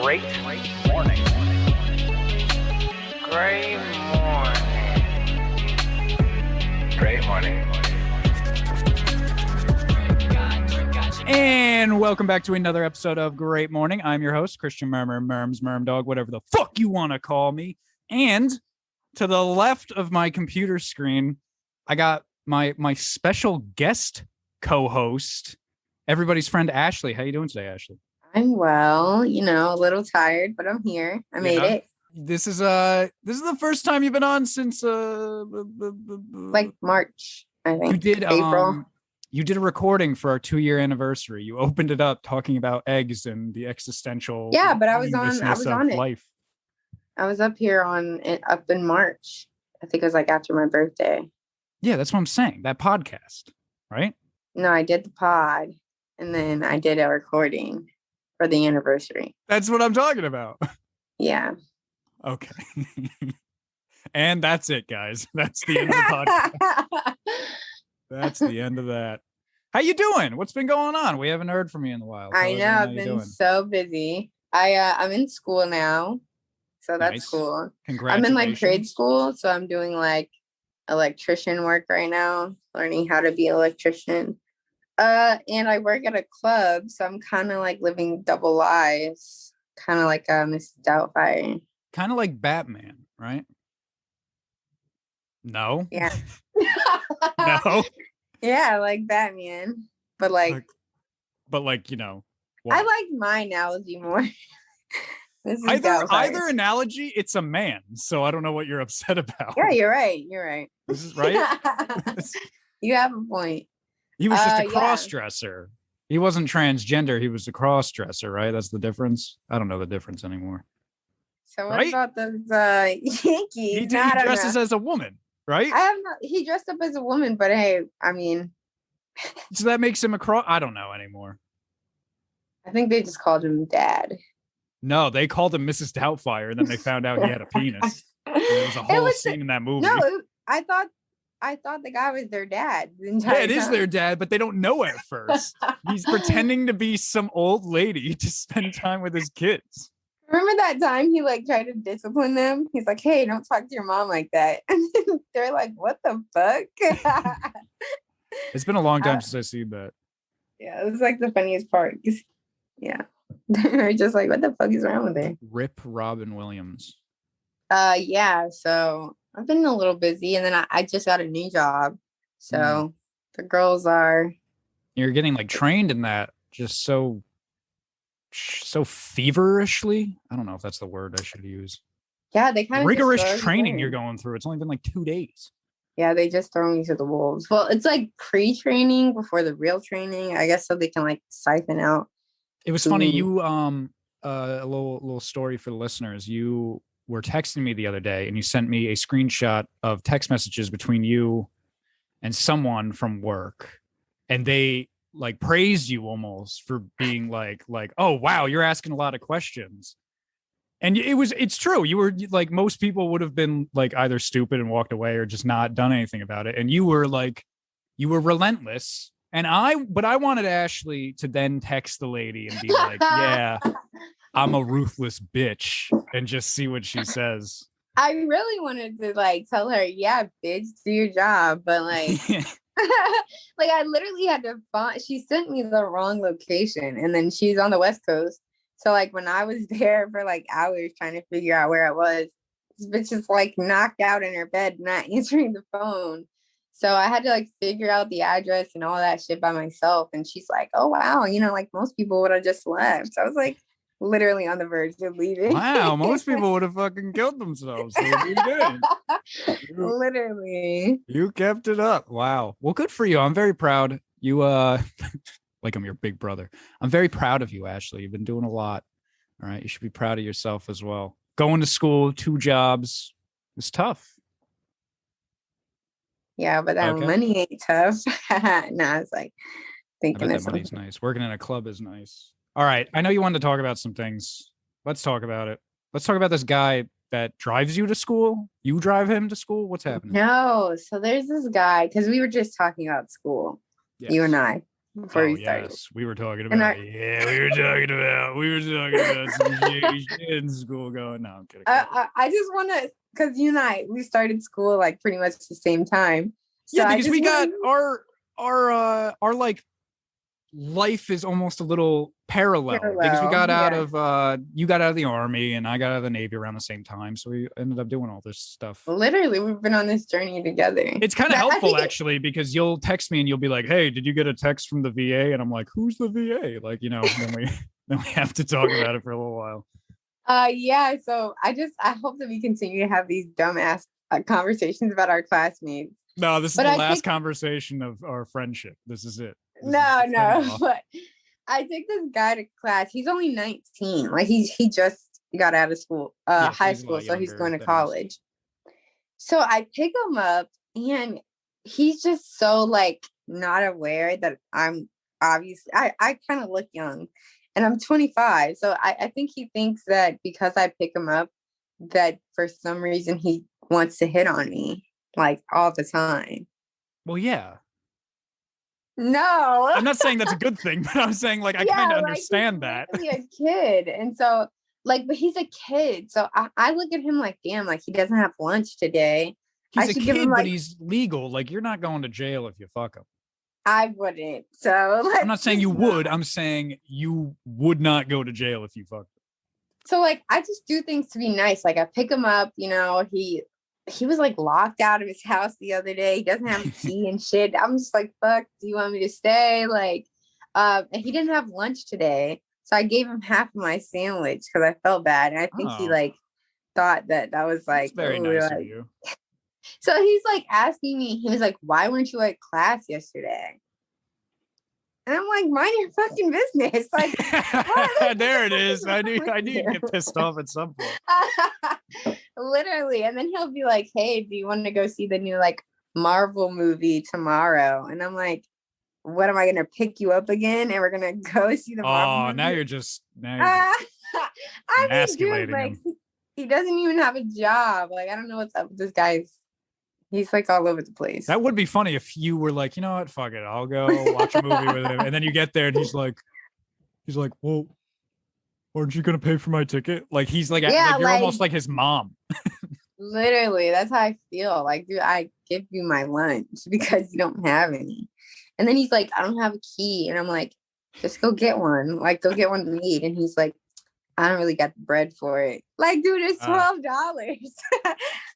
Great morning. Great morning. Great morning. And welcome back to another episode of Great Morning. I'm your host, Christian Murms, Dog, whatever the fuck you want to call me. And to the left of my computer screen, I got my special guest co-host, everybody's friend Ashley. How you doing today, Ashley? I'm well, a little tired, but I'm here. I made it. This is the first time you've been on since like March, I think. You did April. You did a recording for our 2-year anniversary. You opened it up talking about eggs and the existential. Yeah, but I was on it. Life. I was up here up in March. I think it was like after my birthday. Yeah, that's what I'm saying. That podcast, right? No, I did the pod and then I did a recording for the anniversary. That's what I'm talking about. Yeah. Okay. And that's it, guys. That's the end of the podcast. That's the end of that. How you doing? What's been going on? We haven't heard from you in a while. I know. I've been so busy. I'm in school now. So that's nice. Cool. Congratulations. I'm in like trade school. So I'm doing like electrician work right now, learning how to be an electrician. And I work at a club. So I'm kind of like living double lives, kind of like Miss Doubtfire. Kind of like Batman, right? No. Yeah. No. Yeah, like Batman, but like, what? I like my analogy more. This is either analogy, it's a man, so I don't know what you're upset about. Yeah, you're right. This is right. You have a point. He was just a cross-dresser. He wasn't transgender. He was a cross-dresser, right? That's the difference. I don't know the difference anymore. So what about those Yankees? He dresses as a woman. Right? He dressed up as a woman, but hey, I mean. So that makes him a cross. I don't know anymore. I think they just called him Dad. No, they called him Mrs. Doubtfire, and then they found out he had a penis. There was a whole scene in that movie. No, I thought the guy was their dad. It is their dad, but they don't know at first. He's pretending to be some old lady to spend time with his kids. Remember that time he like tried to discipline them? He's like, "Hey, don't talk to your mom like that." And they're like, "What the fuck?" It's been a long time since I've seen that. Yeah, it was like the funniest part. Yeah, they're just like, "What the fuck is wrong with it?" Rip Robin Williams. Yeah. So I've been a little busy, and then I just got a new job. So the girls are. You're getting like trained in that, just so feverishly. I don't know if that's the word I should use. Yeah, they kind of rigorous training you're going through. It's only been like 2 days. Yeah, they just throw me to the wolves. Well, it's like pre-training before the real training, I guess, so they can like siphon out. It was funny. You a little story for the listeners. You were texting me the other day and you sent me a screenshot of text messages between you and someone from work, and they like praised you almost for being like, oh wow, you're asking a lot of questions. And it's true. You were like, most people would have been like either stupid and walked away or just not done anything about it. And you were relentless. And I wanted Ashley to then text the lady and be like, yeah, I'm a ruthless bitch, and just see what she says. I really wanted to like tell her, yeah, bitch, do your job. But like, like I literally had to find, she sent me the wrong location, and then she's on the West Coast. So like when I was there for like hours trying to figure out where I was, this bitch is like knocked out in her bed, not answering the phone. So I had to like figure out the address and all that shit by myself. And she's like, oh wow, like most people would have just left. So I was like literally on the verge of leaving. Wow, most people would have fucking killed themselves. So you did. Literally. You kept it up. Wow. Well, good for you. I'm very proud. You like I'm your big brother. I'm very proud of you, Ashley. You've been doing a lot. All right. You should be proud of yourself as well. Going to school, 2 jobs. It's tough. Yeah, but that money ain't tough. It's like thinking that money's nice. Working in a club is nice. All right. I know you wanted to talk about some things. Let's talk about it. Let's talk about this guy that drives you to school. You drive him to school? What's happening? No. So there's this guy, because we were just talking about school, you and I. before Oh we started. yes, we were talking And about. We were talking about some shit in school. Going, no, I'm kidding. I just want to, because you and we started school like pretty much the same time. So Yeah, because we got wanna- our like life is almost a little parallel because we Parallel, got out yeah. of you got out of the army and I got out of the Navy around the same time, so we ended up doing all this stuff. Literally, we've been on this journey together. It's kind of But I helpful think actually because you'll text me and you'll be like, "Hey, did you get a text from the VA?" And I'm like, "Who's the VA?" Like, you know, then we have to talk about it for a little while. Yeah. So I hope that we continue to have these dumbass conversations about our classmates. No, this is But the I last think- conversation of our friendship. This is it. This No, is the send-off. but I take this guy to class. He's only 19. Like he just got out of school, Yeah, so high he's a lot school, so he's younger going to than us. college. So I pick him up and he's just so like not aware that I'm obviously I kind of look young and I'm 25. So I think he thinks that because I pick him up that for some reason he wants to hit on me like all the time. Well, yeah. No. I'm not saying that's a good thing, but I'm saying like I kind of understand that. He's literally a kid, and so like, but he's a kid, so I look at him like, damn, like he doesn't have lunch today. I He's a should give kid, him, but like- he's legal. Like you're not going to jail if you fuck him. I wouldn't. So like, I'm not saying you would. I'm saying you would not go to jail if you fucked him. So like, I just do things to be nice. Like I pick him up. You know, he was like locked out of his house the other day. He doesn't have a key and shit. I'm just like, fuck. Do you want me to stay? Like, and he didn't have lunch today. So I gave him half of my sandwich because I felt bad. And I think he Oh. like thought that was like, That's very ooh, nice like- of you. So he's like asking me, he was like, why weren't you at class yesterday? And I'm like, mind your fucking business. Like, There it is. I knew wrong with you'd you? get pissed off at some point. literally. And then he'll be like, hey, do you want to go see the new like Marvel movie tomorrow? And I'm like, what am I gonna pick you up again? And we're gonna go see the Marvel Oh, movie? now you're just I I mean, dude, emasculating like him. he doesn't even have a job. Like, I don't know what's up with this guy's. He's like all over the place. That would be funny if you were like, you know what, fuck it, I'll go watch a movie with him, and then you get there and he's like, well, aren't you gonna pay for my ticket? Like he's like, Yeah, like you're like- almost like his mom. Literally, that's how I feel. Like, dude, I give you my lunch because you don't have any. And then he's like, I don't have a key. And I'm like, just go get one. Like, go get one to eat. And he's like, I don't really got the bread for it. Like, dude, it's $12.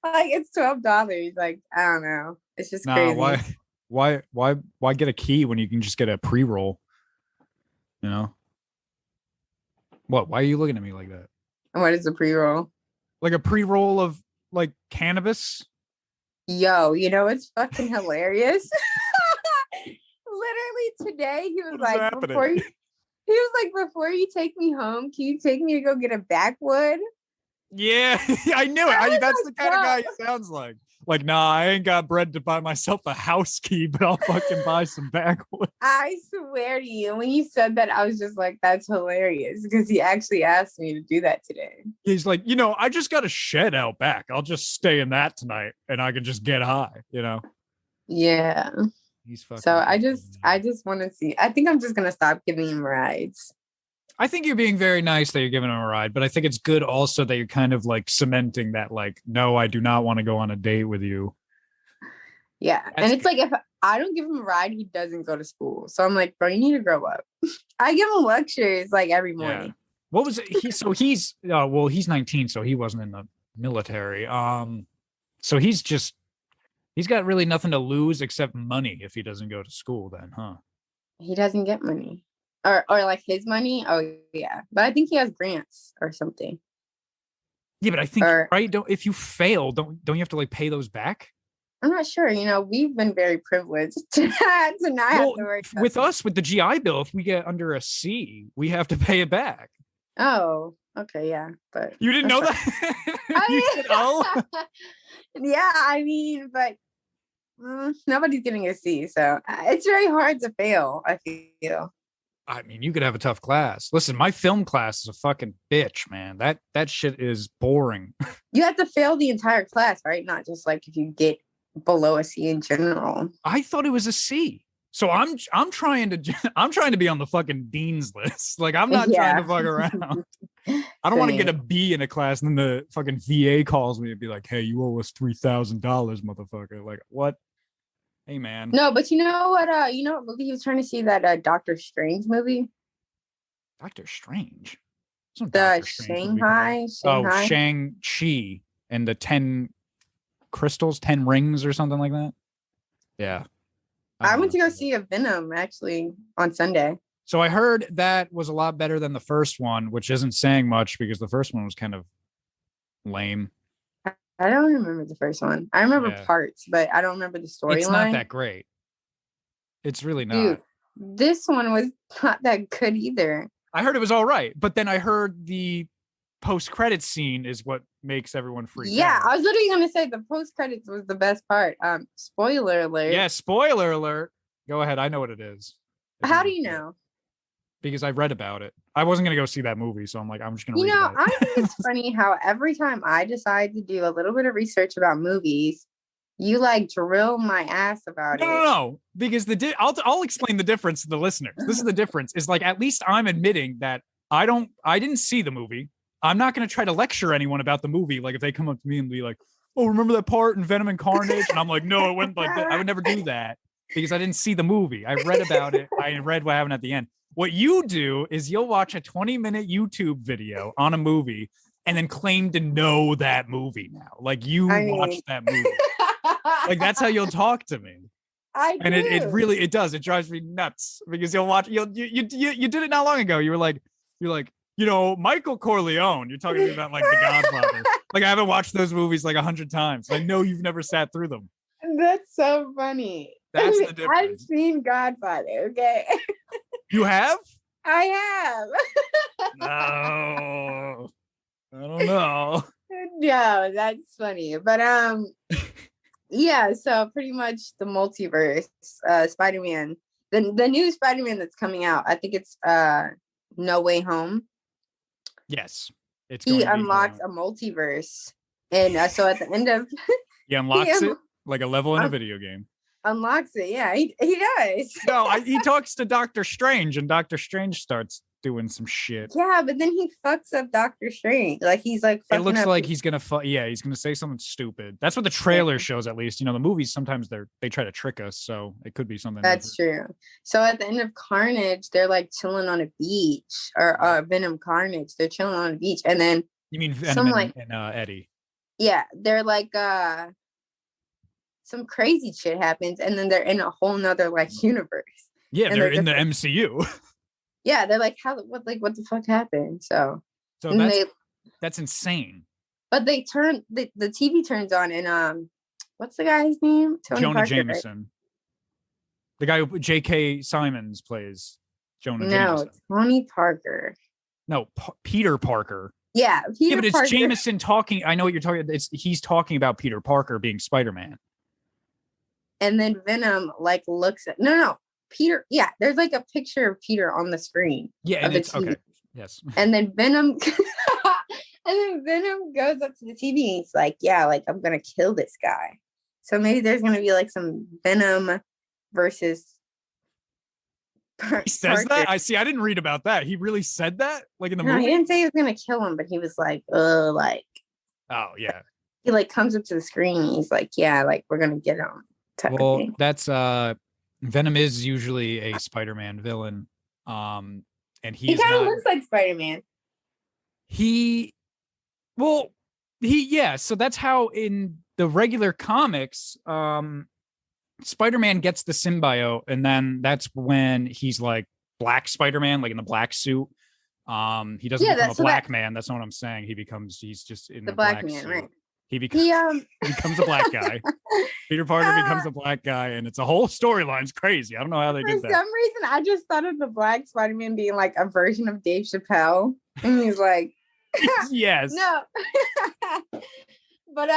Like, it's $12. Like, I don't know. It's just Nah, crazy. why get a key when you can just get a pre-roll? You know? What? Why are you looking at me like that? What is a pre-roll? Like a pre-roll of like cannabis? Yo, you know it's fucking hilarious. Literally today, he was What is like, happening? before you take me home, can you take me to go get a backwood? Yeah, I knew it. I was That's the like, kind of guy bro. he sounds like. Like, nah, I ain't got bread to buy myself a house key, but I'll fucking buy some backwoods. I swear to you, when you said that, I was just like, that's hilarious because he actually asked me to do that today. He's like, you know, I just got a shed out back. I'll just stay in that tonight and I can just get high, you know? Yeah. He's fucking. So I just want to see. I think I'm just gonna stop giving him rides. I think you're being very nice that you're giving him a ride, but I think it's good also that you're kind of like cementing that, like, no, I do not want to go on a date with you. Yeah. That's And it's like if I don't give him a ride, he doesn't go to school. So I'm like, bro, you need to grow up. I give him lectures like every morning. What was it? He's 19, so he wasn't in the military. So he's got really nothing to lose except money if he doesn't go to school then, huh? He doesn't get money. Or like his money. Oh yeah. But I think he has grants or something. Yeah, but I think Or- right. If you fail, don't you have to like pay those back? I'm not sure. You know, we've been very privileged to not have to worry about With that. us, with the GI Bill, if we get under a C, we have to pay it back. Oh, okay, yeah. But You didn't know that's that? I You mean- said, oh, yeah, I mean, but nobody's getting a C, so it's very hard to fail, I feel. I mean, you could have a tough class. Listen, my film class is a fucking bitch, man. That shit is boring. You have to fail the entire class, right? Not just like if you get below a C in general. I thought it was a C. So I'm trying to be on the fucking dean's list. Like I'm not trying to fuck around. I don't want to get a B in a class and then the fucking VA calls me and be like, "Hey, you owe us $3,000, motherfucker." Like what? Hey man. No, but you know what? You know what movie he was trying to see? That Doctor Strange movie. Doctor Strange. The Shanghai. Oh, Shang-Chi and the 10 crystals, 10 rings, or something like that. Yeah. I went to go see a Venom actually on Sunday. So I heard that was a lot better than the first one, which isn't saying much because the first one was kind of lame. I don't remember the first one. I remember parts, but I don't remember the storyline. It's not that great. It's really not. Dude, this one was not that good either. I heard it was all right, but then I heard the post-credits scene is what makes everyone freak out. Yeah, I was literally going to say the post-credits was the best part. Spoiler alert. Yeah, spoiler alert. Go ahead. I know what it is. How do you know? Because I read about it. I wasn't going to go see that movie, so I'm like, I'm just going to read about it. I think it's funny how every time I decide to do a little bit of research about movies, you like drill my ass about it. No, because I'll explain the difference to the listeners. This is the difference. Is like at least I'm admitting that I didn't see the movie. I'm not going to try to lecture anyone about the movie. Like if they come up to me and be like, "Oh, remember that part in Venom and Carnage?" And I'm like, "No, it went like that." I would never do that because I didn't see the movie. I read about it. I read what happened at the end. What you do is you'll watch a 20-minute YouTube video on a movie and then claim to know that movie now. Like you watched that movie. Like that's how you'll talk to me. And it really does. It drives me nuts because you'll watch you did it not long ago. You're like, you know, Michael Corleone. You're talking to me about like The Godfather. Like I haven't watched those movies like 100 times. I know you've never sat through them. That's so funny. That's the difference. I've seen Godfather, okay? You have? I have. No. I don't know. No, that's funny. But yeah, so pretty much the multiverse, Spider-Man. The new Spider-Man that's coming out, I think it's No Way Home. Yes. He unlocks a multiverse. And so at the end of he unlocks it like a level in a video game. Unlocks it, yeah, he does. No, he talks to Doctor Strange, and Doctor Strange starts doing some shit. Yeah, but then he fucks up Doctor Strange. Like he's like. It looks like he's gonna. He's gonna say something stupid. That's what the trailer shows, at least. You know, the movies sometimes they try to trick us, so it could be something. That's true. So at the end of Carnage, they're like chilling on a beach, or Venom Carnage. They're chilling on a beach, and then you mean Venom and Eddie? Yeah, they're like some crazy shit happens, and then they're in a whole nother like universe. Yeah, they're in the MCU. Yeah, they're like, what the fuck happened? So that's insane. But they turn the TV turns on, and what's the guy's name? Jonah Parker, Jameson. Right? The guy who J.K. Simons plays Jonah Jameson. No, Tony Parker. No, Peter Parker. Yeah, Peter but it's Parker. Jameson talking. I know what you're talking about. He's talking about Peter Parker being Spider-Man. And then Venom like looks at no Peter. Yeah, there's like a picture of Peter on the screen. Yeah, and it's okay. Yes. And then Venom goes up to the TV and he's like, "Yeah, like I'm gonna kill this guy." So maybe there's gonna be like some Venom versus. He says that? I see. I didn't read about that. He really said that, like in the movie. He didn't say he was gonna kill him, but he was like, like. Oh yeah. He like comes up to the screen. And he's like, "Yeah, like we're gonna get him." Well, that's Venom is usually a Spider-Man villain, and he kind of looks like Spider-Man. So that's how in the regular comics, Spider-Man gets the symbiote, and then that's when he's like Black Spider-Man, like in the black suit. He doesn't become a black man. That's not what I'm saying. He's just in the black man, suit. Right? He becomes a black guy. Peter Parker becomes a black guy, and it's a whole storyline. It's crazy. I don't know how they did that. For some reason, I just thought of the Black Spider-Man being like a version of Dave Chappelle, and he's like, "Yes, no." But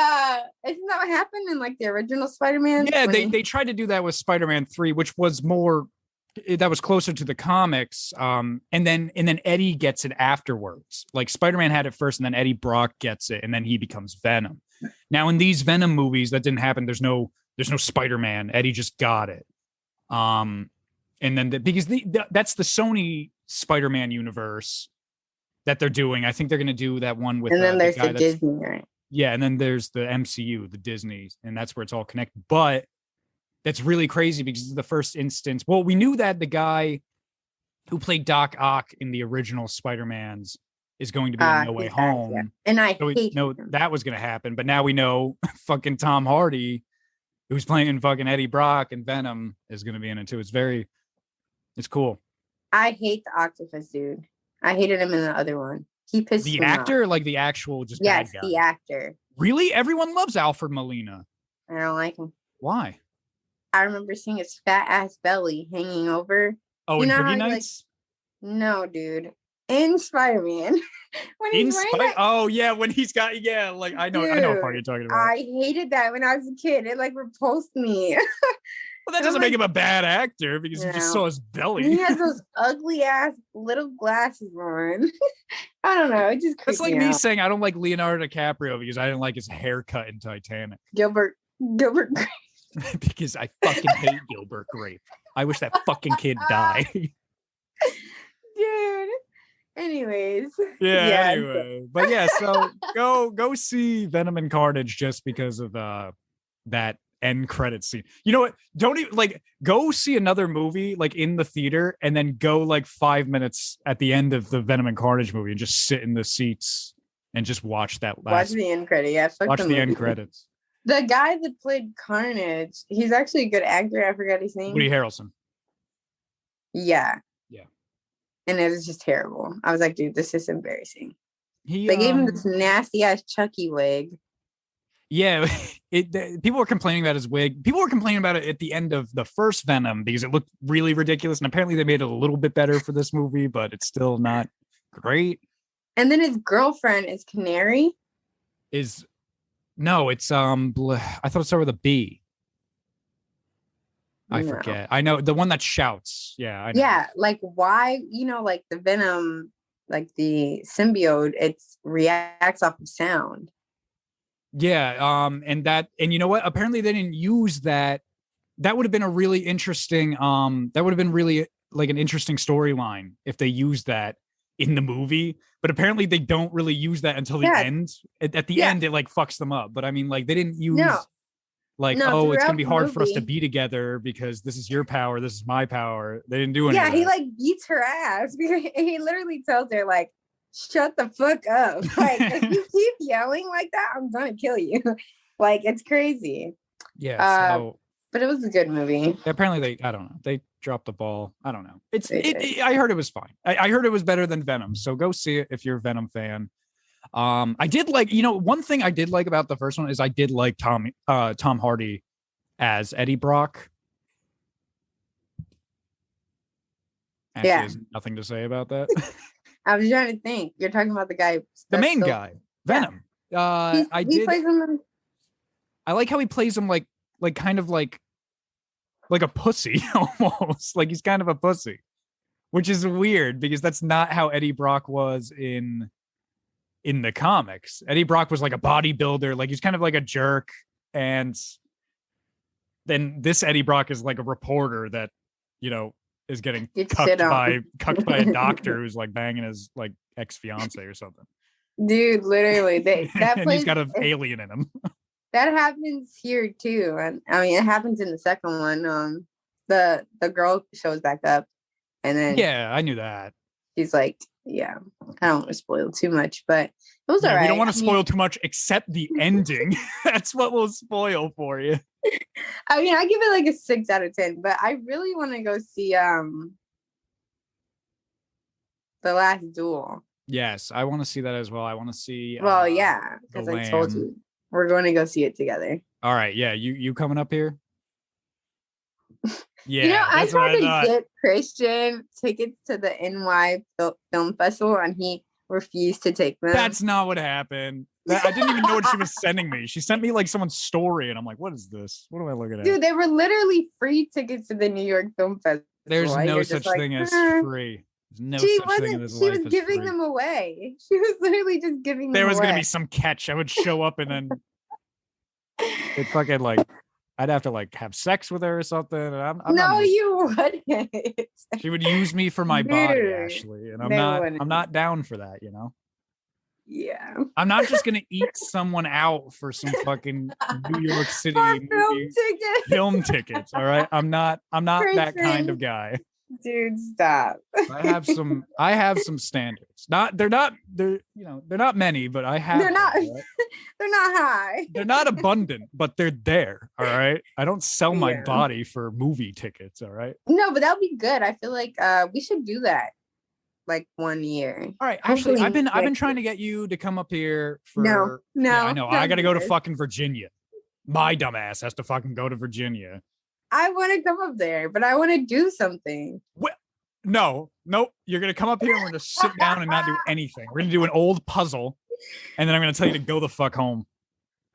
isn't that what happened in like the original Spider-Man? Yeah, they tried to do that with Spider-Man 3, which was that was closer to the comics. And then Eddie gets it afterwards. Like Spider-Man had it first, and then Eddie Brock gets it, and then he becomes Venom. Now in these Venom movies, that didn't happen. There's no Spider-Man. Eddie just got it. And then because that's the Sony Spider-Man universe that they're doing. I think they're going to do that one with and then there's guy the Disney, right? Yeah, and then there's the MCU, the Disney, and that's where it's all connected. But that's really crazy because it's the first instance. Well, we knew that the guy who played Doc Ock in the original Spider-Mans is going to be in No Way Home. Yeah. And I hate know that was going to happen. But now we know fucking Tom Hardy, who's playing fucking Eddie Brock and Venom, is going to be in it too. It's cool. I hate the octopus dude. I hated him in the other one. He pissed me off. The actor, like the actual just bad guy? Yes, the actor. Really? Everyone loves Alfred Molina. I don't like him. Why? I remember seeing his fat ass belly hanging over. Oh, in Boogie Nights? No, dude. In Spider-Man. Oh yeah, when he's got like I know what part you're talking about. I hated that when I was a kid. It like repulsed me. Well, that doesn't make him a bad actor because you just saw his belly. He has those ugly ass little glasses on. I don't know. It just It's like me saying I don't like Leonardo DiCaprio because I didn't like his haircut in Titanic. Gilbert Grape. Because I fucking hate Gilbert Grape. I wish that fucking kid died. Dude. Anyways. Yeah. Anyway. But yeah, so go see Venom and Carnage just because of that end credit scene. You know what? Don't even go see another movie like in the theater and then go like 5 minutes at the end of the Venom and Carnage movie and just sit in the seats and just watch that watch the end credit. Yeah, watch the end credits. The guy that played Carnage, he's actually a good actor. I forgot his name. Woody Harrelson. Yeah. Yeah. And it was just terrible. I was like, dude, this is embarrassing. They gave him this nasty ass Chucky wig. Yeah, people were complaining about his wig. People were complaining about it at the end of the first Venom because it looked really ridiculous. And apparently they made it a little bit better for this movie, but it's still not great. And then his girlfriend is Canary. No, it's I thought it started with a B. I forget. I know the one that shouts. Yeah, I know. Yeah, like why, like the Venom, like the symbiote, it reacts off of sound. Yeah, and you know what? Apparently they didn't use that. That would have been a really interesting that would have been really like an interesting storyline if they used that in the movie. But apparently they don't really use that until the end. At the end it like fucks them up. But I mean, like they didn't use it's gonna be hard for us to be together because this is your power, this is my power. They didn't do anything. Yeah, he like beats her ass because he literally tells her like, shut the fuck up. Like if you keep yelling like that, I'm gonna kill you. Like it's crazy. Yeah. But it was a good movie. Apparently I don't know. They dropped the ball. I don't know. I heard it was fine. I heard it was better than Venom. So go see it if you're a Venom fan. I did like, one thing I did like about the first one is I did like Tom Hardy as Eddie Brock. Actually, there's nothing to say about that. I was trying to think. You're talking about the guy, the main guy, Venom. Yeah. Plays him. I like how he plays him like kind of like a pussy almost. Like he's kind of a pussy, which is weird because that's not how Eddie Brock was in the comics. Eddie Brock was like a bodybuilder, like he's kind of like a jerk, and then this Eddie Brock is like a reporter that is getting cucked by a doctor who's like banging his like ex-fiance or something. Dude, literally, that and he's got an alien in him. That happens here too, and I mean it happens in the second one. The girl shows back up, and then I knew that. She's like, I don't want to spoil too much, but it was all right. We don't want to spoil too much except the ending. That's what we'll spoil for you. I mean, I give it like a 6 out of 10, but I really want to go see The Last Duel. Yes, I want to see that as well. I want to see. Well, yeah, because I told you we're going to go see it together. All right, yeah, you coming up here? Yeah, I tried to get Christian tickets to the NY Film Festival, and he refused to take them. That's not what happened. I didn't even know what she was sending me. She sent me like someone's story, and I'm like, "What is this? What am I looking at?" Dude, they were literally free tickets to the New York Film Festival. There's no such thing as free. There's no such thing in this life. She was giving them away. She was literally just giving them away. There was gonna be some catch. I would show up, and then it fucking like I'd have to like have sex with her or something. And I'm No, not, you wouldn't. she would use me for my body, Dude, Ashley, and they wouldn't. I'm not down for that, you know. Yeah. I'm not just gonna eat someone out for some fucking New York City For movie film tickets. All right, I'm not that kind of guy. Dude, stop. I have some standards. They're not many, but I have. They're not. them, right? They're not high. They're not abundant, but they're there. All right. I don't sell my Yeah. body for movie tickets. All right. No, but that would be good. I feel like we should do that like 1 year. All right. Actually, Hopefully I've been trying to get you to come up here for. No. Yeah, I know. I don't got to do go to this. fucking Virginia. My dumb ass has to fucking go to Virginia. I want to come up there, but I want to do something. No, nope. You're gonna come up here and we're gonna sit down and not do anything. We're gonna do an old puzzle, and then I'm gonna tell you to go the fuck home.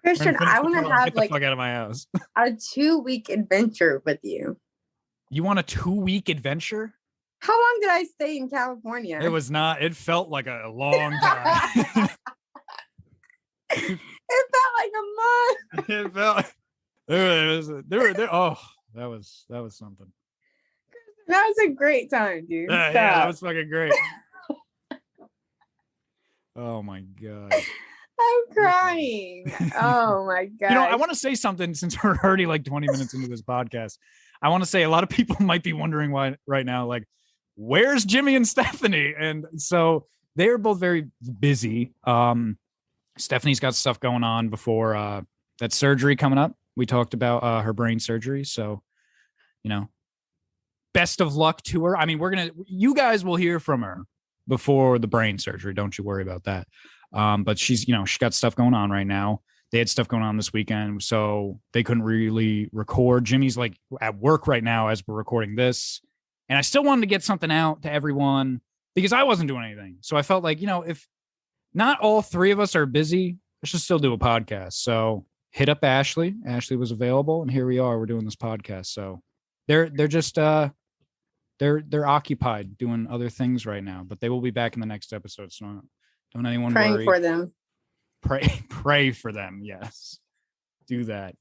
Christian, I want to have get the like fuck out of my house. a 2-week adventure with you. You want a 2-week adventure? How long did I stay in California? It was not. It felt like a long time. It felt like a month. It felt. There. Oh, that was something. That was a great time, dude. Yeah, that was fucking great. Oh my god. I'm crying. Oh my god. You know, I want to say something since we're already like 20 minutes into this podcast. I want to say a lot of people might be wondering why right now, like, where's Jimmy and Stephanie? And so they're both very busy. Stephanie's got stuff going on before that surgery coming up. We talked about her brain surgery. So, you know, best of luck to her. I mean, you guys will hear from her before the brain surgery. Don't you worry about that. But she's, you know, she got stuff going on right now. They had stuff going on this weekend, so they couldn't really record. Jimmy's like at work right now as we're recording this. And I still wanted to get something out to everyone because I wasn't doing anything. So I felt like, you know, if not all three of us are busy, I should still do a podcast. So hit up Ashley. Ashley was available, and here we are. We're doing this podcast. So they're just they're occupied doing other things right now, but they will be back in the next episode. So don't anyone praying worry. for them. Pray for them. Yes, do that.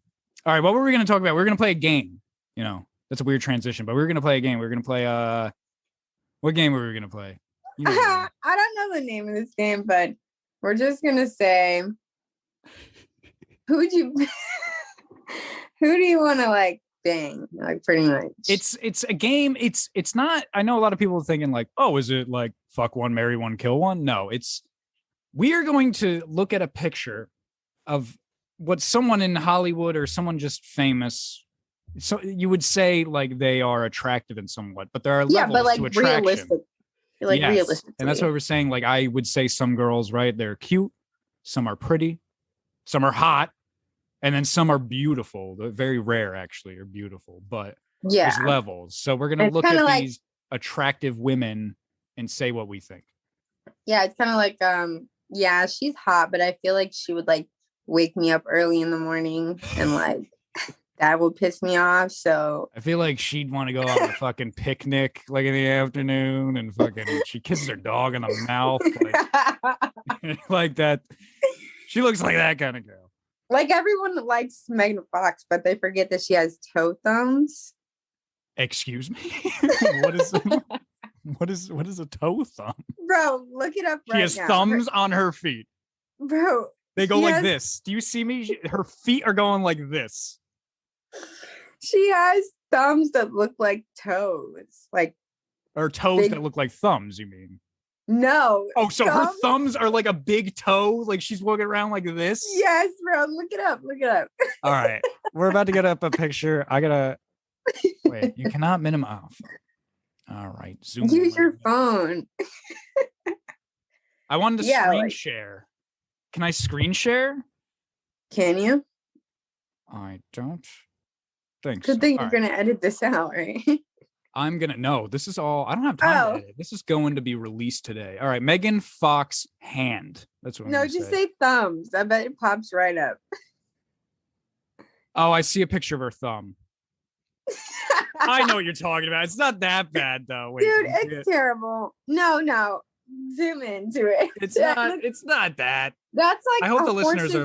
All right, what were we going to talk about? We're going to play a game. You know, that's a weird transition, but we were going to play a game. We were going to play what game were we going to play? You know I don't know the name of this game, but we're just gonna say, who do you want to like bang? Like pretty much. It's a game. It's not. I know a lot of people are thinking like, oh, is it like fuck one, marry one, kill one? No, we are going to look at a picture of what someone in Hollywood or someone just famous. So you would say like they are attractive in somewhat, but there are levels but like to attraction. realistic. Like Yes. realistic. And that's what we're saying. Like I would say some girls, right? They're cute, some are pretty, some are hot, and then some are beautiful. They're very rare actually, are beautiful, but there's levels. So we're gonna look at these attractive women and say what we think. Yeah, it's kind of like yeah, she's hot, but I feel like she would like wake me up early in the morning and like that would piss me off. So I feel like she'd want to go on a fucking picnic like in the afternoon and fucking she kisses her dog in the mouth like, like that. She looks like that kind of girl. Like everyone likes Megan Fox, but they forget that she has toe thumbs. Excuse me? What is a toe thumb? Bro, look it up right now. She has thumbs on her feet. Bro. They go like this. Do you see me? Her feet are going like this. She has thumbs that look like toes. Like or toes that look like thumbs, you mean? No. Oh, so her thumbs are like a big toe? Like she's walking around like this? Yes, bro. Look it up. Look it up. All right. We're about to get up a picture. I gotta wait. You cannot minimize. All right. Zoom. Use your phone. I wanted to screen share. Can I screen share? Can you? I don't think Good so. thing you're gonna edit this out, right? I'm gonna no. This is all. I don't have time to edit. This is going to be released today. All right, Megan Fox hand. That's what. I'm just say thumbs. I bet it pops right up. Oh, I see a picture of her thumb. I know what you're talking about. It's not that bad though. Wait, dude, it's terrible. No. Zoom into it. It's not. It's not that. That's like. I hope the listeners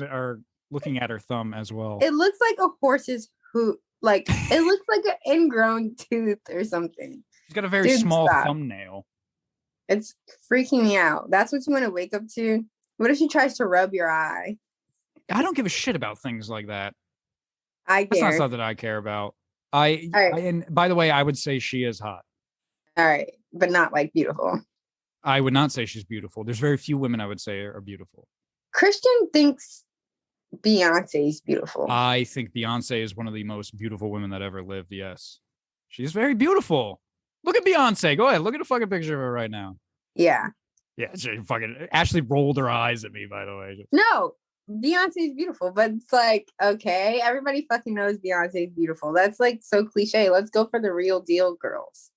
are looking at her thumb as well. It looks like a horse's hoot. Like it looks like an ingrown tooth or something. She's got a very small thumbnail. It's freaking me out. That's what you want to wake up to. What if she tries to rub your eye? I don't give a shit about things like that. That's not something I care about. And by the way, I would say she is hot. All right, but not like beautiful. I would not say she's beautiful. There's very few women I would say are beautiful. Christian thinks Beyonce is beautiful. I think Beyonce is one of the most beautiful women that ever lived. Yes, she's very beautiful. Look at Beyonce. Go ahead. Look at a fucking picture of her right now. Yeah. Yeah, she fucking Ashley rolled her eyes at me, by the way. No, Beyonce is beautiful, but it's like, okay, everybody fucking knows Beyonce is beautiful. That's like so cliche. Let's go for the real deal girls.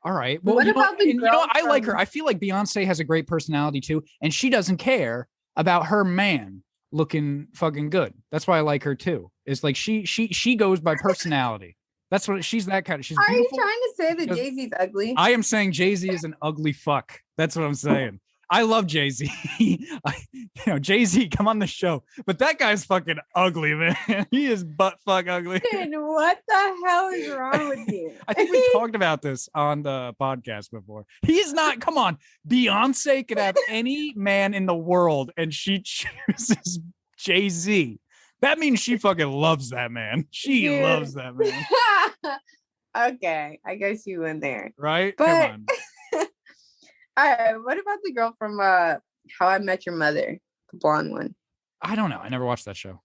All right. Well, what about the girl? I like her. I feel like Beyonce has a great personality too, and she doesn't care about her man looking fucking good. That's why I like her too. It's like she goes by personality. That's what she's that kind of. She's. Are beautiful. you trying to say that Jay-Z's ugly? I am saying Jay-Z is an ugly fuck. That's what I'm saying. I love Jay-Z. Jay-Z, come on the show. But that guy's fucking ugly, man. He is butt fuck ugly. Dude, what the hell is wrong with you? I think we talked about this on the podcast before. He's not, come on. Beyonce could have any man in the world and she chooses Jay-Z. That means she fucking loves that man. She loves that man. Okay, I guess you went there. Right? But, come on. All right, what about the girl from How I Met Your Mother, the blonde one? I don't know. I never watched that show.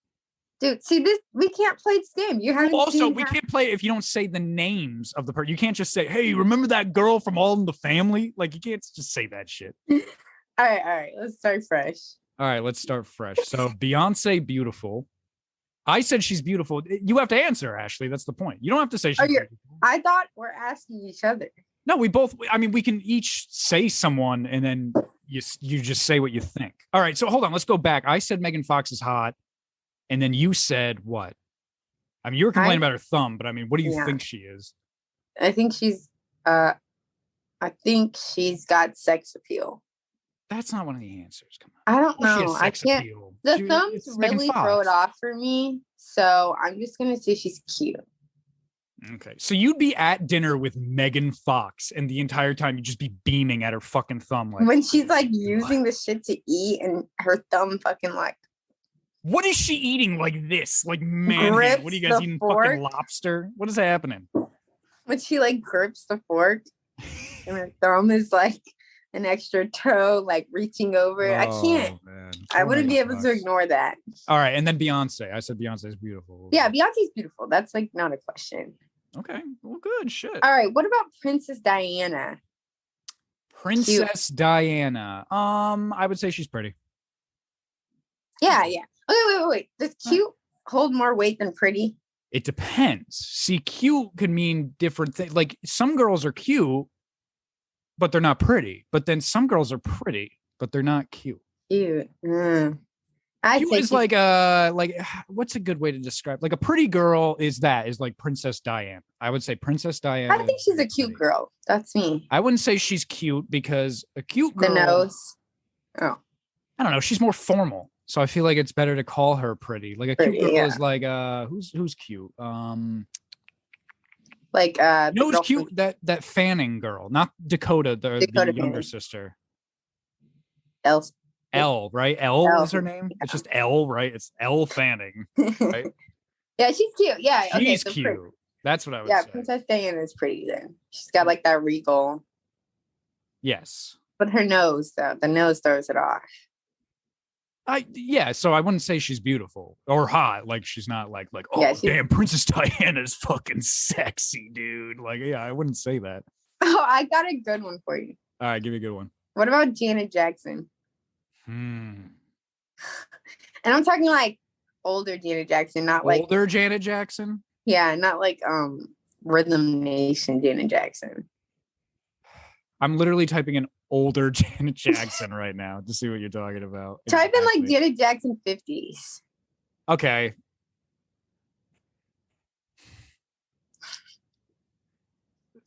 Dude, see this. We can't play this game. You haven't. Also, we can't play if you don't say the names of the person. You can't just say, "Hey, remember that girl from All in the Family?" Like you can't just say that shit. All right. Let's start fresh. All right, let's start fresh. So Beyonce, beautiful. I said she's beautiful. You have to answer, Ashley. That's the point. You don't have to say she's beautiful. I thought we're asking each other. No, we both. I mean, we can each say someone, and then you just say what you think. All right. So hold on. Let's go back. I said Megan Fox is hot, and then you said what? I mean, you were complaining about her thumb, but I mean, what do you think she is? I think she's. I think she's got sex appeal. That's not one of the answers. Come on. I don't know. I can't. Appeal. The thumbs really throw it off for me, so I'm just gonna say she's cute. Okay, so you'd be at dinner with Megan Fox, and the entire time you'd just be beaming at her fucking thumb, like when she's like using the shit to eat, and her thumb fucking like. What is she eating like this? Like man, what are you guys eating? Fork? Fucking lobster? What is happening? When she like grips the fork, and her thumb is like an extra toe, like reaching over. I can't. Man. I wouldn't be able to ignore that. All right, and then Beyonce. I said Beyonce is beautiful. Yeah, Beyonce's beautiful. That's like not a question. Okay, well, good shit. All right, what about Princess Diana? Princess Diana. I would say she's pretty. Yeah. Okay, wait. Does cute hold more weight than pretty? It depends. See, cute could mean different things. Like some girls are cute, but they're not pretty. But then some girls are pretty, but they're not cute. Cute. Cute is like what's a good way to describe? Like a pretty girl is like Princess Diana. I would say Princess Diana. I think she's a cute girl. That's me. I wouldn't say she's cute because a cute girl. The nose. Oh. I don't know. She's more formal. So I feel like it's better to call her pretty. Like a cute girl is like who's cute? Like who's cute? That Fanning girl, not Dakota, the younger sister. Elle, right? Elle is her name. Yeah. It's just Elle, right? It's Elle Fanning, right? Yeah, she's cute. Yeah, she's cute. Pretty. That's what I would say. Yeah, Princess Diana is pretty then. She's got like that regal. Yes. But her nose, though, the nose throws it off. So I wouldn't say she's beautiful or hot. Like she's not like oh damn, Princess Diana's fucking sexy, dude. Like I wouldn't say that. Oh, I got a good one for you. All right, give me a good one. What about Janet Jackson? And I'm talking like older Janet Jackson, not like older Janet Jackson. Yeah, not like Rhythm Nation Janet Jackson. I'm literally typing in older Janet Jackson right now to see what you're talking about. Type in like Janet Jackson 50s. Okay.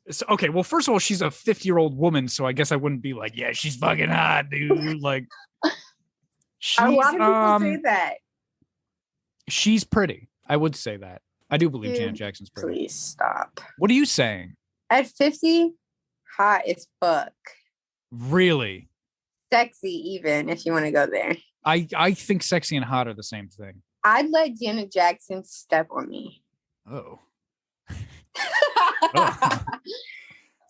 So, okay, well, first of all, she's a 50-year-old woman, so I guess I wouldn't be like, yeah, she's fucking hot, dude. Like, a lot of people say that. She's pretty. I would say that. I do believe Dude, Janet Jackson's pretty. Please stop. What are you saying? At 50, hot as fuck. Really? Sexy, even if you want to go there. I think sexy and hot are the same thing. I'd let Janet Jackson step on me. Oh.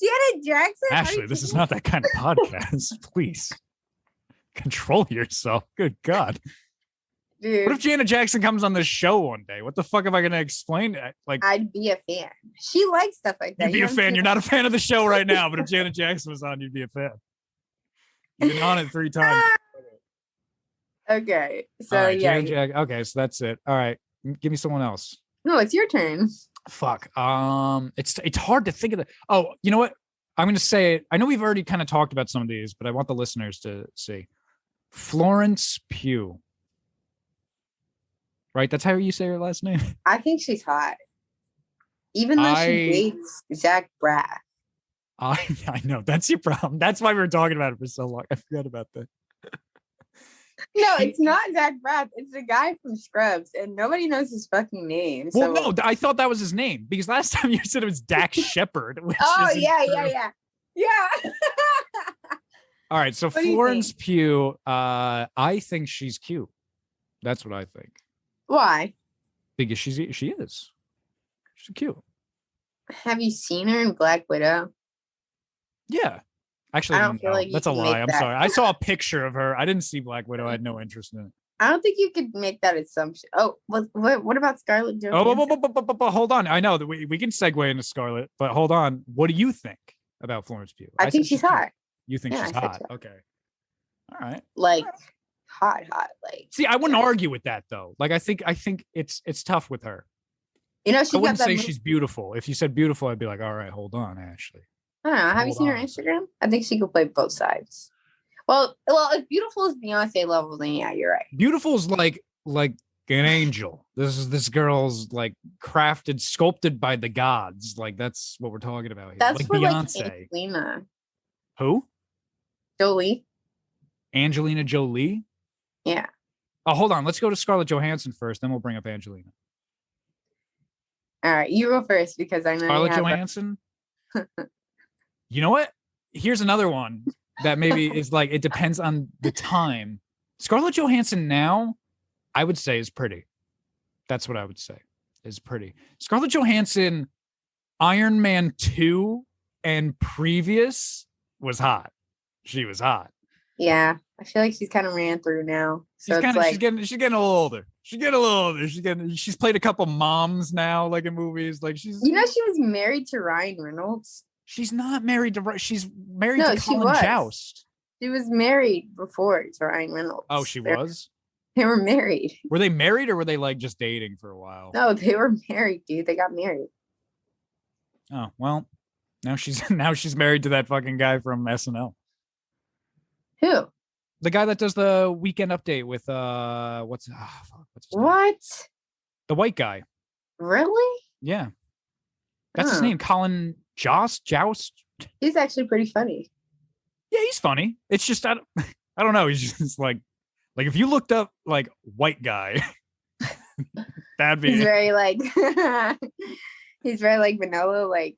Janet Jackson? Ashley, this is not that kind of podcast. Please control yourself. Good God. Dude, What if Janet Jackson comes on this show one day? What the fuck am I going to explain? Like, I'd be a fan. She likes stuff like that. you'd be a fan. You're not a fan of the show right now, but if Janet Jackson was on, you'd be a fan. You've been on it 3 times. Okay. So, All right, yeah. Okay, so that's it. All right. Give me someone else. No, it's your turn. Fuck. It's hard to think of the. Oh, you know what? I'm going to say it. I know we've already kind of talked about some of these, but I want the listeners to see. Florence Pugh. Right? That's how you say her last name? I think she's hot. Even though she dates Zach Braff. I know. That's your problem. That's why we were talking about it for so long. I forgot about that. No, it's not Zach Braff. It's the guy from Scrubs, and nobody knows his fucking name. Well, no, I thought that was his name because last time you said it was Dax Shepard. Oh, isn't yeah. true. Yeah. All right, so What do you Florence Pugh, I think she's cute. That's what I think. Why? Because she is. She's cute. Have you seen her in Black Widow? Yeah. Actually, I don't feel like you that's a can lie. make I'm that. sorry. I saw a picture of her. I didn't see Black Widow. I had no interest in it. I don't think you could make that assumption. Oh, what about Scarlett Johansson? Oh, hold on. I know that we can segue into Scarlett, but hold on. What do you think about Florence Pugh? I think she's cute. hot. You think Yeah, she's I said hot? so. Okay. All right. Like hot. Like, See, I wouldn't argue with that though. Like, I think it's tough with her. you know, I she got wouldn't that. say she's beautiful. If you said beautiful, I'd be like, all right, hold on, Ashley. I don't know. Have you Hold seen her on. Instagram? I think she could play both sides. Well, if beautiful is Beyonce level, then yeah, you're right. Beautiful's like an angel. This girl's like sculpted by the gods. Like that's what we're talking about here. That's like for Beyonce. like Angelina Who? Jolie. Angelina Jolie. Yeah. Oh, hold on. Let's go to Scarlett Johansson first, then we'll bring up Angelina. All right, you go first because I know Scarlett you have Johansson. You know what? Here's another one that maybe is like it depends on the time. Scarlett Johansson now, I would say, is pretty. That's what I would say is pretty. Scarlett Johansson, Iron Man 2 and previous was hot. She was hot. Yeah, I feel like she's kind of ran through now. So She's getting a little older. She's played a couple moms now, like in movies. Like she's you know, she was married to Ryan Reynolds. she's not married to she's married No, to she Colin was. Joust. She was married before to Ryan Reynolds. Oh, she was? They were married. Were they married or were they like just dating for a while? No, they were married, dude. They got married. Oh, well, now she's married to that fucking guy from SNL. Who? The guy that does the weekend update with what's his name? What? The white guy. Really? Yeah. That's his Huh. name, Colin Joust. He's actually pretty funny. Yeah, he's funny. It's just I don't know. He's just like if you looked up like white guy, that'd be. He's very like he's very like vanilla. Like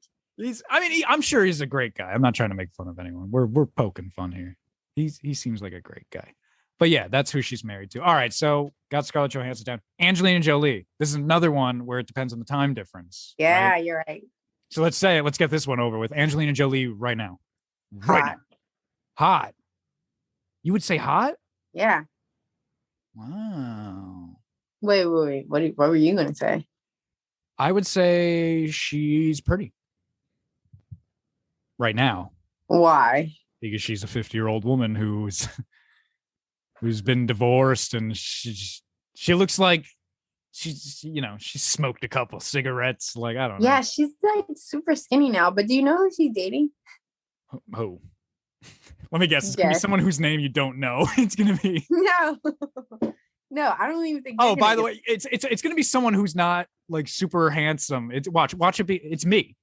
I'm sure he's a great guy. I'm not trying to make fun of anyone. We're poking fun here. He seems like a great guy. But yeah, that's who she's married to. All right, so got Scarlett Johansson down. Angelina Jolie. This is another one where it depends on the time difference. yeah, right? you're right. So let's get this one over with. Angelina Jolie right now. Right Hot. now. Hot. You would say hot? Yeah. Wow. Wait. What were you gonna say? I would say she's pretty. Right now. Why? Because she's a 50-year-old woman who's been divorced and she looks like she's smoked a couple cigarettes. Like, I don't know. Yeah, she's like super skinny now. But do you know who she's dating? Oh. Let me guess. It's gonna be someone whose name you don't know. It's gonna be No. No, I don't even think. Oh, by the way, it's gonna be someone who's not like super handsome. Watch it be. It's me.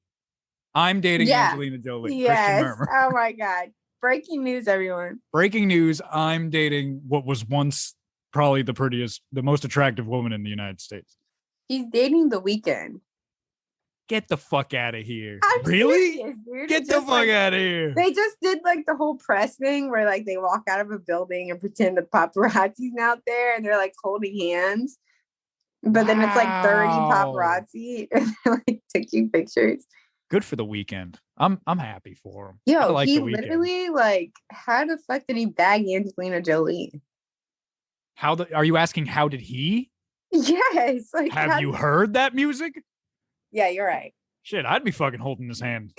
I'm dating Angelina Jolie. Yes. Christian Murmur. Oh my God. Breaking news, everyone. Breaking news. I'm dating what was once probably the most attractive woman in the United States. She's dating The Weeknd. Get the fuck out of here. I'm Really? serious, dude. Get the fuck out of here. They just did like the whole press thing where like they walk out of a building and pretend the paparazzi's out there and they're like holding hands. But then it's like 30 paparazzi and they're like taking pictures. Good for The Weeknd. I'm happy for him. Yo, like he The Weeknd. literally like, how the fuck did he bag Angelina Jolie? Are you asking how did he? Yes. Like, Have you heard that music? Yeah, you're right. Shit, I'd be fucking holding his hand.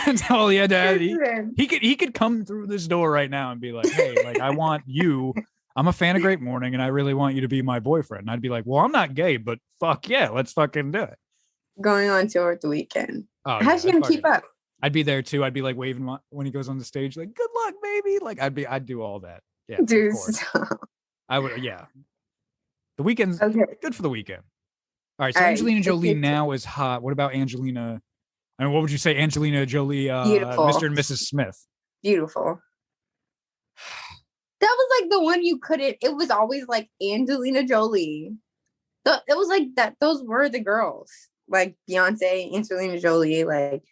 That's all he had to add. He could come through this door right now and be like, hey, like I want you. I'm a fan of Great Morning and I really want you to be my boyfriend. And I'd be like, well, I'm not gay, but fuck yeah, let's fucking do it. Going on tour with The Weeknd. Oh, how's she gonna keep up? I'd be there too. I'd be like waving when he goes on the stage, like, good luck, baby. Like I'd do all that. Yeah. Dude, I would, yeah. The Weeknd's good for The Weeknd. All right, so Angelina Jolie now is hot. What about Angelina? I mean, what would you say, Angelina Jolie, Mr. and Mrs. Smith? Beautiful. That was like the one you couldn't. It was always like Angelina Jolie. It was like that. Those were the girls, like Beyonce, Angelina Jolie. Like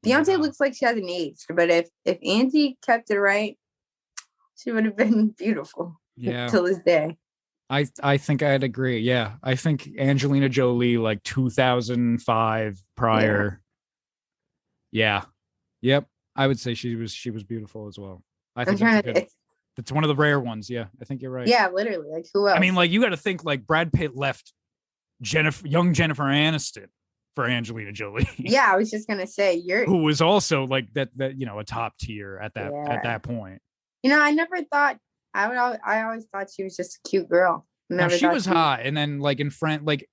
Beyonce looks like she hasn't aged, but if Angie kept it right, she would have been beautiful. Yeah, till this day. I think I'd agree. Yeah, I think Angelina Jolie, like 2005 prior. Yeah. Yep. I would say she was beautiful as well. I think that's one of the rare ones. Yeah, I think you're right. Yeah, literally. Like who else? I mean, like you got to think like Brad Pitt left young Jennifer Aniston for Angelina Jolie. Yeah, I was just gonna say who was also like that a top tier at that point. I never thought. I always thought she was just a cute girl. No, she was hot, and then like in Friends, like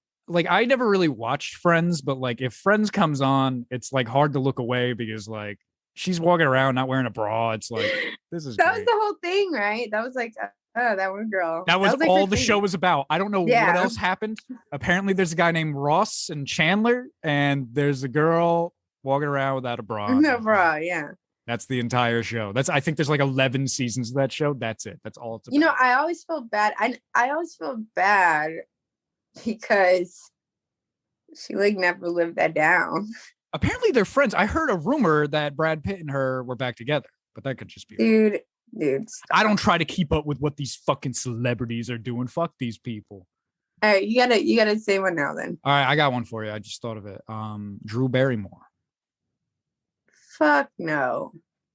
I never really watched Friends, but like if Friends comes on, it's like hard to look away because like she's walking around not wearing a bra. It's like this is that was the whole thing, right? That was like that one girl. That was like all the show was about. I don't know what else happened. Apparently, there's a guy named Ross and Chandler, and there's a girl walking around without a bra. No bra, yeah. That's the entire show. I think there's like 11 seasons of that show. That's it. That's all it's about. I always feel bad. I always feel bad because she like never lived that down. Apparently they're friends. I heard a rumor that Brad Pitt and her were back together, but that could just be dude. Stop. I don't try to keep up with what these fucking celebrities are doing. Fuck these people. All right, you gotta say one now then. All right, I got one for you. I just thought of it. Drew Barrymore. Fuck no.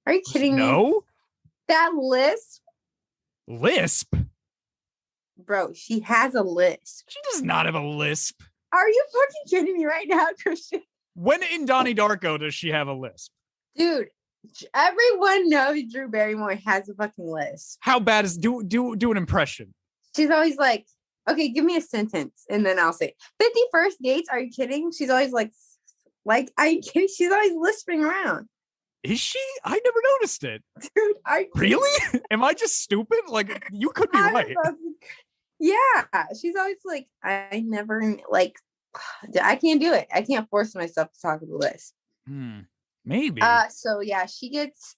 Are you kidding me? No? That lisp? Lisp? Bro, she has a lisp. She does not have a lisp. Are you fucking kidding me right now, Christian? When in Donnie Darko does she have a lisp? Dude, everyone knows Drew Barrymore has a fucking lisp. How bad is do an impression? She's always like, okay, give me a sentence. And then I'll say 51st dates. Are you kidding? She's always like, are you kidding? She's always lisping around. Is she? I never noticed it. Dude, really? Am I just stupid? Like, you could be right. Yeah. She's always like, I never, like, I can't do it. I can't force myself to talk with the list. Maybe. So, yeah, she gets,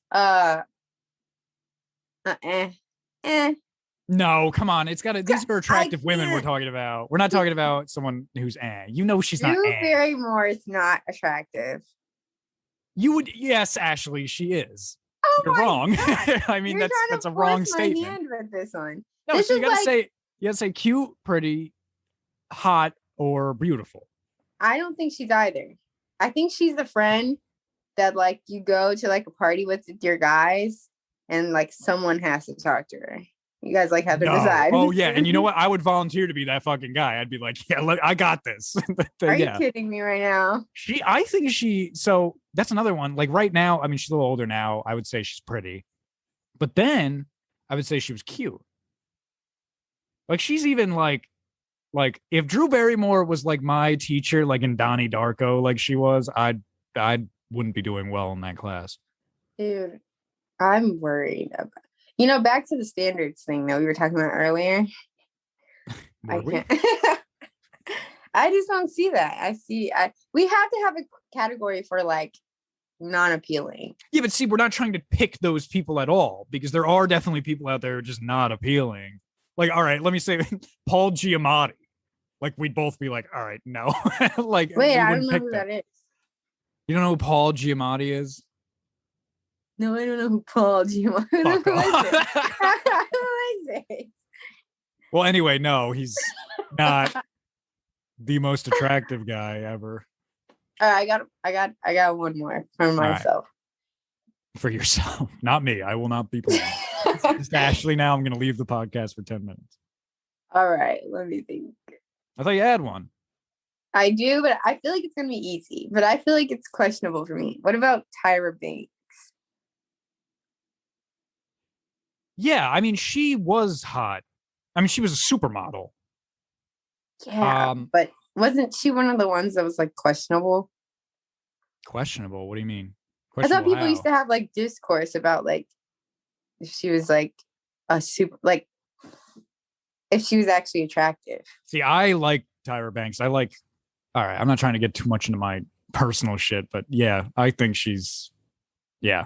No, come on. These are attractive women we're talking about. We're not talking about someone who's she's not Drew Barrymore is not attractive. You would, yes, Ashley, she is. Oh, you're wrong. I mean, You're that's a wrong statement. My hand with this one. No, this so you gotta say cute, pretty, hot, or beautiful. I don't think she's either. I think she's the friend that like you go to like a party with your guys, and like someone has to talk to her. You guys like have to decide. Oh yeah, and you know what? I would volunteer to be that fucking guy. I'd be like, yeah, look, I got this. Are you kidding me right now? I think so that's another one. Like right now, I mean, she's a little older now. I would say she's pretty, but then I would say she was cute. Like she's even like if Drew Barrymore was like my teacher, like in Donnie Darko, like she was, I wouldn't be doing well in that class. Dude, I'm worried about. Back to the standards thing that we were talking about earlier. I can't. I just don't see that. We have to have a category for like not appealing. Yeah, but see, we're not trying to pick those people at all because there are definitely people out there who are just not appealing. Like, all right, let me say Paul Giamatti. Like, we'd both be like, all right, no. Like, wait, I don't know who that is. You don't know who Paul Giamatti is? No, I don't know who Paul Giamatti is. Fuck off. Who is it? Well, anyway, no, he's not the most attractive guy ever. I got one more for myself. Right. For yourself, not me. I will not be playing. Just Ashley. Now I'm going to leave the podcast for 10 minutes. All right, let me think. I thought you had one. I do, but I feel like it's going to be easy. But I feel like it's questionable for me. What about Tyra Banks? Yeah, I mean, she was hot. I mean, she was a supermodel. Yeah, but wasn't she one of the ones that was like questionable? Questionable? What do you mean? I thought people used to have like discourse about like if she was like a super, like if she was actually attractive. See, I like Tyra Banks. All right, I'm not trying to get too much into my personal shit, but yeah, I think she's, yeah.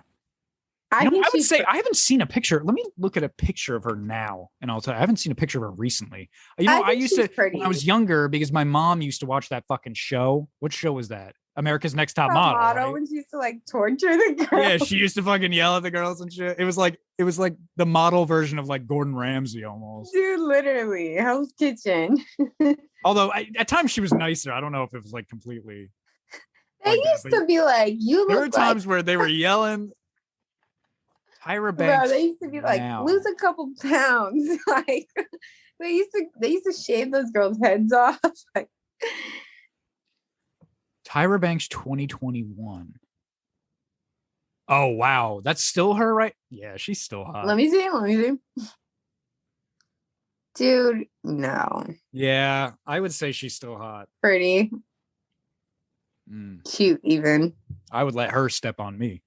I would say I haven't seen a picture. Let me look at a picture of her now, and I'll tell you, I haven't seen a picture of her recently. You know, I used to when I was younger because my mom used to watch that fucking show. What show was that? America's Next Top Model. Right? When she used to like torture the girls. Yeah, she used to fucking yell at the girls and shit. It was like the model version of like Gordon Ramsay almost. Dude, literally, Hell's Kitchen. Although at times she was nicer. I don't know if it was like completely. They used to be like, you. There were times where they were yelling. Tyra Banks. Bro, they used to be like, lose a couple pounds. Like they used to shave those girls' heads off. Like Tyra Banks 2021. Oh wow, that's still her, right? Yeah, she's still hot. Let me see. Dude, no. Yeah, I would say she's still hot. Pretty. Cute, even. I would let her step on me.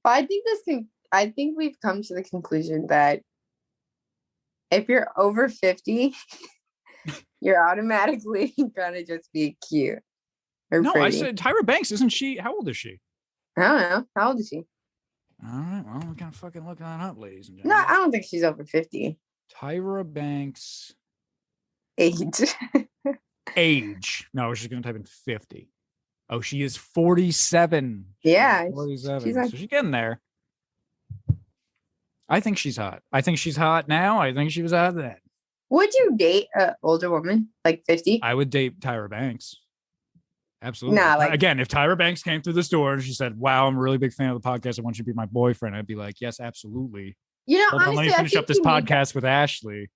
I think we've come to the conclusion that if you're over 50, you're automatically gonna just be cute. No, pretty. I said Tyra Banks, isn't she? How old is she? I don't know. How old is she? All right, well, we're gonna fucking look that up, ladies and No, gentlemen. I don't think she's over 50. Tyra Banks age. No, she's gonna type in 50. Oh, she is 47. Yeah, 47. So she's getting there. I think she's hot. I think she's hot now. I think she was hot then. Would you date an older woman, like 50? I would date Tyra Banks. Absolutely. Nah, like, again, if Tyra Banks came through the store and she said, "Wow, I'm a really big fan of the podcast. I want you to be my boyfriend," I'd be like, "Yes, absolutely." You know, honestly, let me finish up this podcast with Ashley.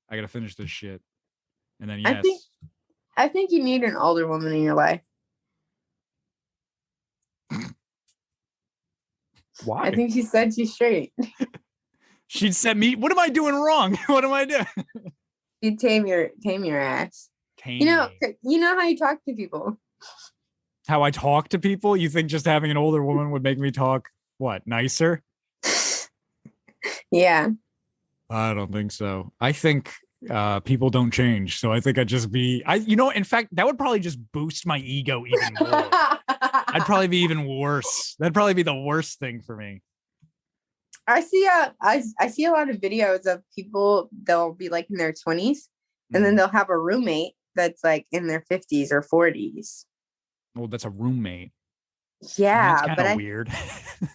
I gotta finish this shit, and then yes, I think you need an older woman in your life. Why? I think she said she's straight. She'd said me. What am I doing wrong? What am I doing? You tame your ass. You know how you talk to people. How I talk to people? You think just having an older woman would make me talk what, nicer? Yeah. I don't think so. I think people don't change. So I think I'd just be in fact, that would probably just boost my ego even more. I'd probably be even worse. That'd probably be the worst thing for me. I see a lot of videos of people, they'll be like in their 20s and then they'll have a roommate that's like in their 50s or 40s. Well, that's a roommate. Yeah, that's kind of weird.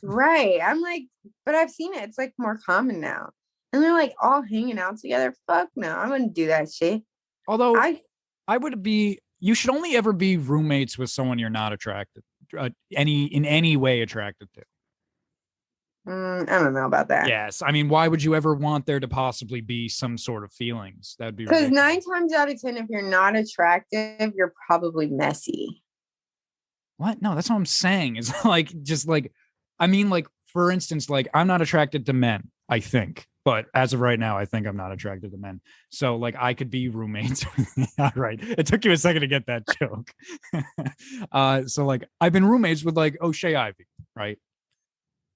Right. I'm like, but I've seen it. It's like more common now. And they're like all hanging out together. Fuck no, I wouldn't do that shit. Although I would be, you should only ever be roommates with someone you're not attracted, in any way attracted to. I don't know about that. Yes. I mean, why would you ever want there to possibly be some sort of feelings? That'd be because 9 times out of 10, if you're not attractive, you're probably messy. What? No, that's what I'm saying. Is like, just like, I mean, like, for instance, like, I'm not attracted to men, I think. But as of right now, I think I'm not attracted to men. So, like, I could be roommates. All right. It took you a second to get that joke. So, like, I've been roommates with, like, O'Shea Ivy, right?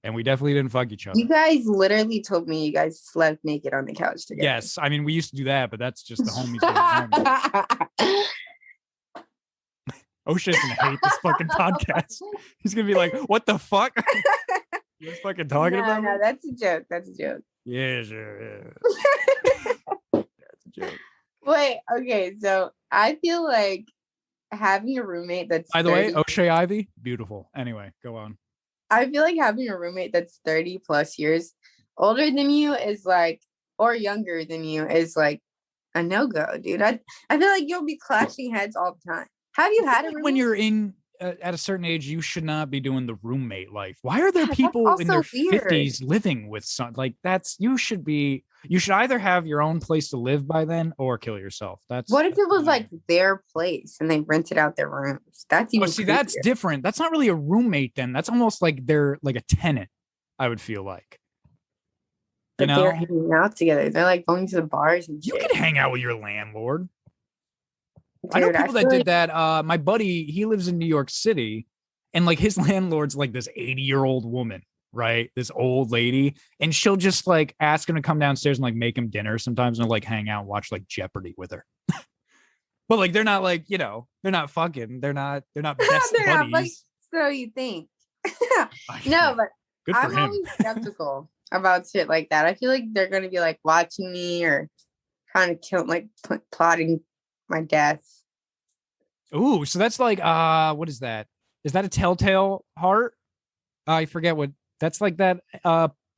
And we definitely didn't fuck each other. You guys literally told me you guys slept naked on the couch together. Yes. I mean, we used to do that, but that's just the homies. O'Shea's gonna hate this fucking podcast. He's gonna be like, "What the fuck? You're fucking talking about?" No, me? that's a joke. That's a joke. Yeah, sure. Yeah. That's a joke. Wait, okay, so I feel like having a roommate that's By the 30, way, O'Shea Ivy, beautiful. Anyway, go on. I feel like having a roommate that's 30 plus years older than you is like, or younger than you is like a no-go, dude. I feel like you'll be clashing heads all the time. Have you had a roommate? When you're in at a certain age, you should not be doing the roommate life. Why are there Yeah, people that's in their also weird. 50s living with some like that's you should either have your own place to live by then or kill yourself. What if it was my- like their place and they rented out their rooms? That's even see, that's creepier. different. That's not really a roommate then. That's almost like they're like a tenant, I would feel like. But they're hanging out together. They're like going to the bars and You shit. can hang out with your landlord. Dude, I know people that feel did like- that. My buddy, he lives in New York City, and like his landlord's like this 80-year-old woman, right? This old lady, and she'll just like ask him to come downstairs and like make him dinner sometimes and like hang out and watch like Jeopardy with her. But like they're not like, you know, they're not fucking, they're not best They're not buddies. so you think. No, but Good for I'm him. always skeptical about shit like that. I feel like they're gonna be like watching me or trying to kill, like plotting my death. Ooh, so that's like what is that? Is that a telltale heart? I forget what that's like that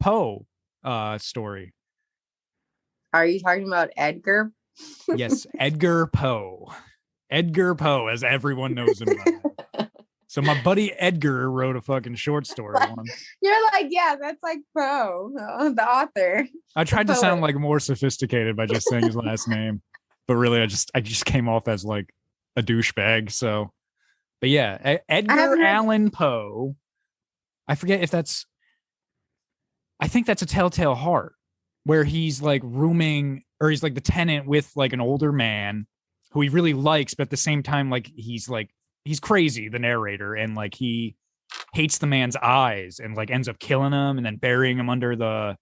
Poe story. Are you talking about Edgar? Yes, Edgar Poe. Edgar Poe, as everyone knows him by. So my buddy Edgar wrote a fucking short story once. You're like, yeah, that's like Poe, the author. I tried to poet. sound like more sophisticated by just saying his last name, but really I just came off as like a douchebag. So, but yeah, Edgar haven't heard- Allan Poe. I forget if that's. I think that's a Telltale Heart, where he's like rooming, or he's like the tenant with like an older man who he really likes, but at the same time, like he's crazy, the narrator, and like he hates the man's eyes and like ends up killing him and then burying him under the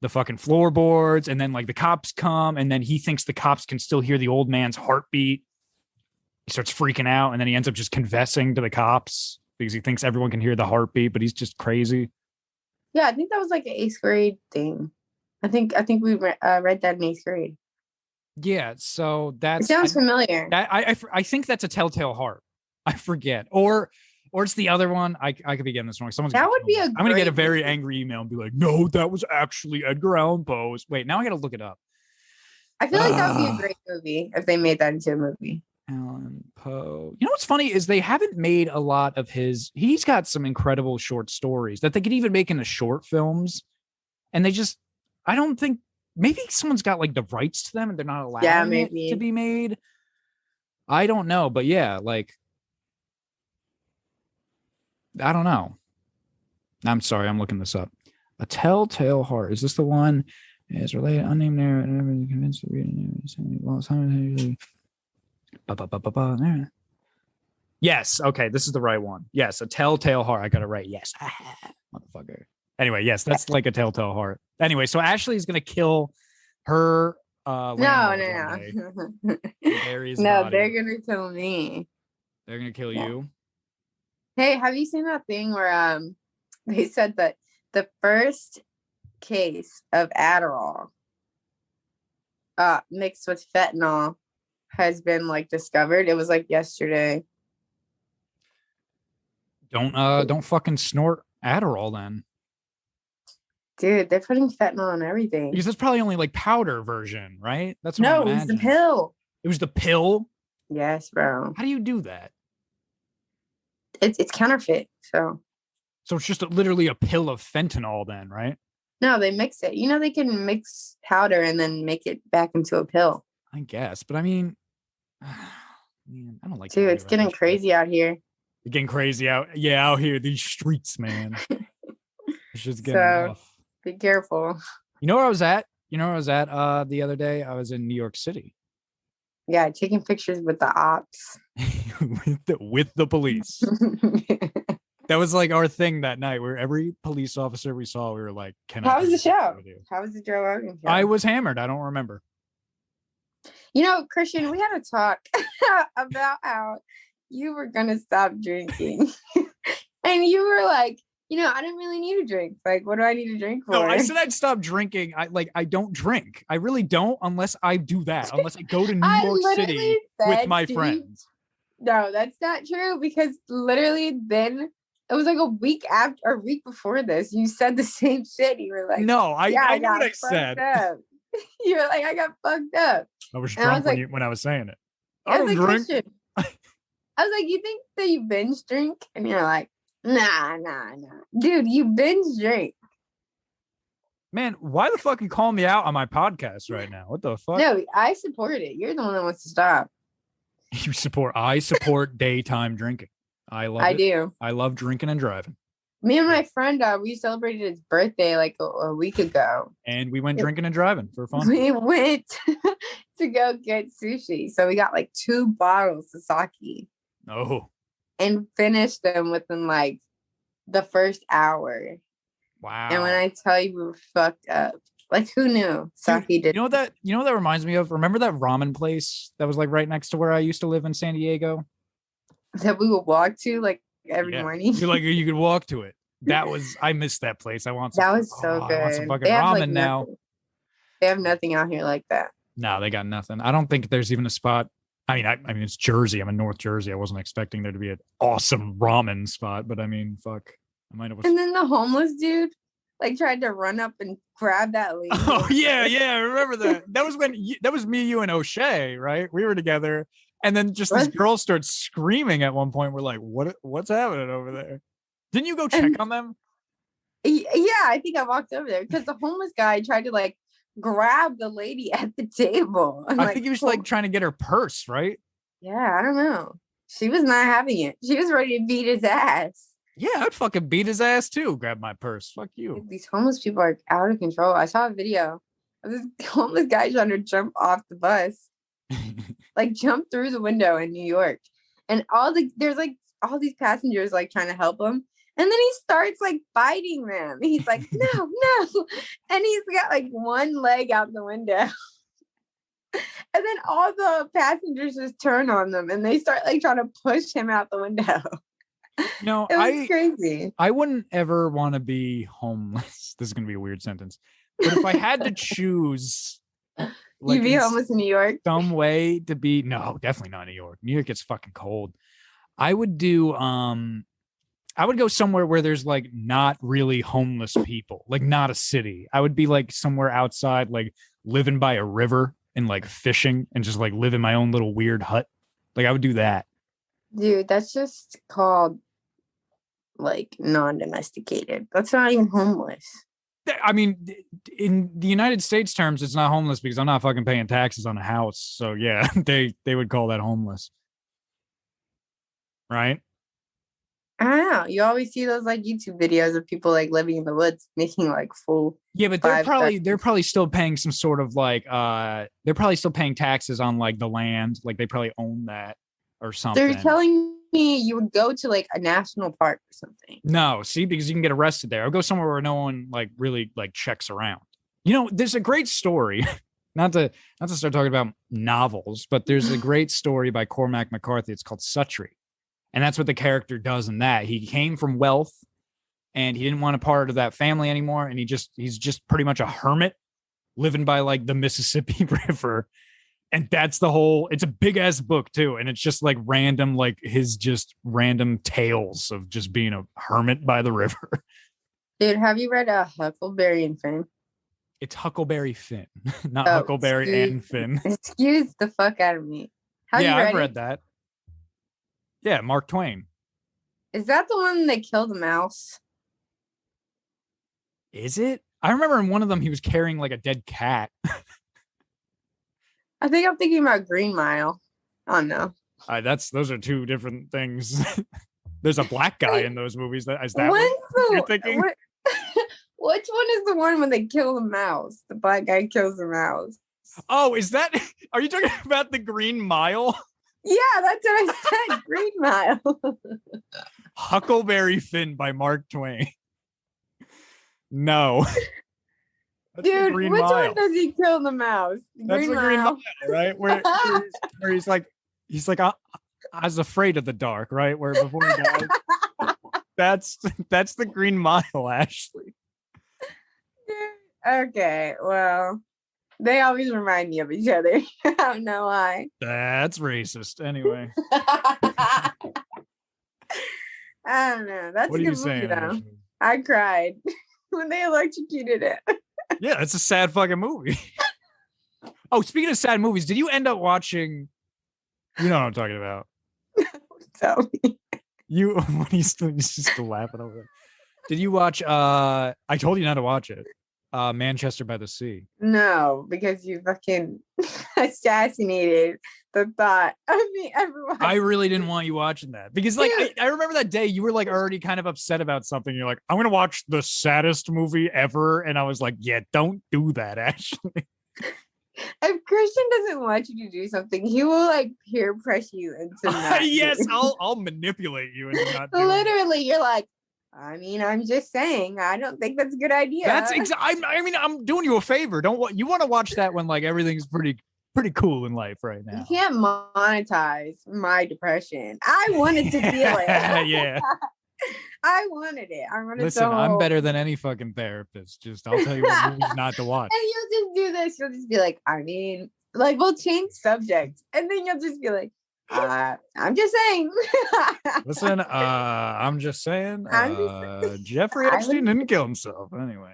fucking floorboards. And then like the cops come and then he thinks the cops can still hear the old man's heartbeat. He starts freaking out and then he ends up just confessing to the cops because he thinks everyone can hear the heartbeat, but he's just crazy. Yeah, I think that was like an 8th grade thing. I think we read that in 8th grade. Yeah, so It that's sounds familiar. I think that's a Telltale Heart. I forget, or it's the other one. I could be getting this wrong. Someone's That gonna would kill be me. a I'm gonna get a great very movie. angry email and be like, "No, that was actually Edgar Allan Poe's." Wait, now I gotta look it up. I feel like that would be a great movie if they made that into a movie. Allan Poe. You know what's funny is they haven't made a lot of his. He's got some incredible short stories that they could even make into short films, and they just. I don't think. Maybe someone's got like the rights to them and they're not allowing it maybe. to be made. I don't know, but yeah, like I don't know. I'm sorry, I'm looking this up. A Telltale Heart. Is this the one? Is related unnamed narrator convinced to read it. Yes. Okay, this is the right one. Yes, a Telltale Heart. I got it right. Yes, motherfucker. Anyway, yes, that's like a Telltale Heart. Anyway, so Ashley's gonna kill her. No. Barry's No, body. they're gonna kill me. They're gonna kill Yeah. you. Hey, have you seen that thing where they said that the first case of Adderall mixed with fentanyl has been like discovered? It was like yesterday. Don't fucking snort Adderall then, Dude, they're putting fentanyl on everything. because that's probably only like powder version, right? That's what No, I'm it was the imagining. pill. It was the pill. Yes, bro. How do you do that? It's counterfeit. So So it's just literally a pill of fentanyl, then, right? no, they mix it. You know, they can mix powder and then make it back into a pill. I guess, but I mean, man, I don't like. Dude, talking it's about getting this shit. crazy out here. It's getting crazy out. Yeah, out here, these streets, man. It's just getting So- rough. Be careful. You know where I was at? The other day? I was in New York City Yeah, taking pictures with the ops. with the police. That was like our thing that night, where every police officer we saw, we were like, "Can I?" How was take the a picture show? with you?" How was the Joe Rogan show? I was hammered. I don't remember. You know, Christian, we had a talk about how you were gonna stop drinking. And you were like, I don't really need a drink. Like, what do I need to drink for? No, I said I'd stop drinking. I don't drink. I really don't unless I do that. Unless I go to New York City with my friends. No, that's not true because literally then it was like a week before this. You said the same shit. You were like, no, I know what I said. You were like, I got fucked up. I was drunk when I was saying it. I don't drink. I was like, you think that you binge drink? And you're like, nah. Dude, you binge drink. Man, why the fuck you calling me out on my podcast right now? What the fuck? No, I support it. You're the one that wants to stop. I support daytime drinking. I do. I love drinking and driving. Me and my friend, we celebrated his birthday like a week ago. And we went drinking and driving for fun. We went to go get sushi. So we got like 2 bottles of sake. Oh. And finished them within like the first hour. Wow. And when I tell you we were fucked up, like who knew sake did? You know what that reminds me of? Remember that ramen place that was like right next to where I used to live in San Diego? That we would walk to like every morning. You could walk to it. I missed that place. I want some. That was so good. I want some fucking ramen now. They have nothing out here like that. No, they got nothing. I don't think there's even a spot. I mean, it's Jersey. I'm in North Jersey. I wasn't expecting there to be an awesome ramen spot, but I mean, fuck. I might have. And then the homeless dude like tried to run up and grab that lady. Oh yeah, I remember that. That was me, you, and O'Shea, right? We were together, and then just this girl starts screaming at one point. We're like, what's happening over there? Didn't you go check on them? Yeah, I think I walked over there because the homeless guy tried to like grab the lady at the table. I think he was like trying to get her purse, right? Yeah, I don't know. She was not having it. She was ready to beat his ass. Yeah, I'd fucking beat his ass too. Grab my purse. Fuck you. These homeless people are out of control. I saw a video of this homeless guy trying to jump off the bus, like jump through the window in New York, and there's like all these passengers like trying to help him. And then he starts like fighting them. He's like, no. And he's got like one leg out the window. And then all the passengers just turn on them and they start like trying to push him out the window. No, it was crazy. I wouldn't ever want to be homeless. This is going to be a weird sentence. But if I had to choose, like, you'd be homeless in New York? Some way to be, no, definitely not New York. New York gets fucking cold. I would go somewhere where there's like not really homeless people, like not a city. I would be like somewhere outside, like living by a river and like fishing and just like live in my own little weird hut. Like I would do that. Dude, that's just called like non-domesticated. That's not even homeless. I mean, in the United States terms, it's not homeless because I'm not fucking paying taxes on a house. So yeah, they would call that homeless. Right? I don't know. You always see those like YouTube videos of people like living in the woods making like full. Yeah, but they're probably still paying some sort of like they're probably still paying taxes on like the land. Like they probably own that or something. They're telling me you would go to like a national park or something. No, see, because you can get arrested there. I'll go somewhere where no one like really like checks around. You know, there's a great story. Not to start talking about novels, but there's a great story by Cormac McCarthy. It's called Suttree. And that's what the character does in that. He came from wealth and he didn't want a part of that family anymore. And he's just pretty much a hermit living by like the Mississippi River. And that's the whole, it's a big ass book too. And it's just like random, like his just random tales of just being a hermit by the river. Dude, have you read Huckleberry and Finn? It's Huckleberry Finn, not Huckleberry and Finn. Excuse the fuck out of me. I've read that. Yeah, Mark Twain. Is that the one that killed the mouse? Is it? I remember in one of them he was carrying like a dead cat. I think I'm thinking about Green Mile. Oh no. Those are two different things. There's a black guy in those movies. Is that what you're thinking? Which one is the one when they kill the mouse? The black guy kills the mouse. Oh, are you talking about the Green Mile? Yeah, that's what I said. Green Mile. Huckleberry Finn by Mark Twain. No. Dude, which one does he kill the mouse? That's the Green Mile, right? Where he's like, I was afraid of the dark, right? Where before he died. That's the Green Mile, Ashley. Okay, well, they always remind me of each other. I don't know why. That's racist. Anyway. I don't know. That's What a are you good movie, saying, though. Ashley? I cried when they electrocuted it. Yeah, it's a sad fucking movie. Oh, speaking of sad movies, did you end up watching? You know what I'm talking about. Tell me. You when he's just laughing over there. Did you watch? I told you not to watch it. Manchester by the Sea. No, because you fucking assassinated the thought of me ever watching. I really didn't want you watching that because, like, I remember that day you were like already kind of upset about something. You're like, I'm gonna watch the saddest movie ever, and I was like, yeah, don't do that, Ashley. If Christian doesn't want you to do something, he will like peer pressure you into not Yes, doing. I'll manipulate you into not doing it. Literally, you're like, I mean, I'm just saying, I don't think that's a good idea. That's I mean, I'm doing you a favor. You want to watch that when like everything's pretty cool in life right now. You can't monetize my depression. I wanted to feel it. Yeah. I wanted it. I wanted Listen, to I'm better than any fucking therapist. Just I'll tell you what movies not to watch. And you'll just do this. You'll just be like, I mean, like we'll change subjects, and then you'll just be like, I'm just saying. Listen, I'm just saying. I'm Jeffrey Epstein didn't kill himself. Anyway.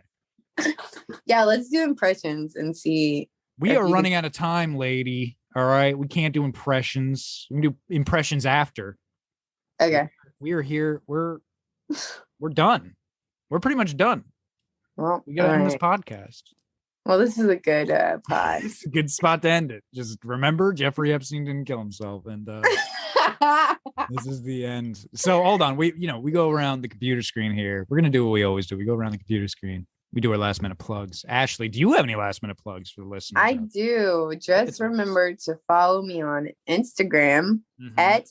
Yeah, let's do impressions and see. We are running out of time, lady. All right. We can't do impressions. We can do impressions after. Okay. We are here. We're done. We're pretty much done. Well, We gotta end this right. podcast. Well, this is a good pod. It's a good spot to end it. Just remember, Jeffrey Epstein didn't kill himself, and this is the end. So hold on. We go around the computer screen here. We're gonna do what we always do. We go around the computer screen. We do our last minute plugs. Ashley, do you have any last minute plugs for the listeners? I do. Just remember to follow me on Instagram at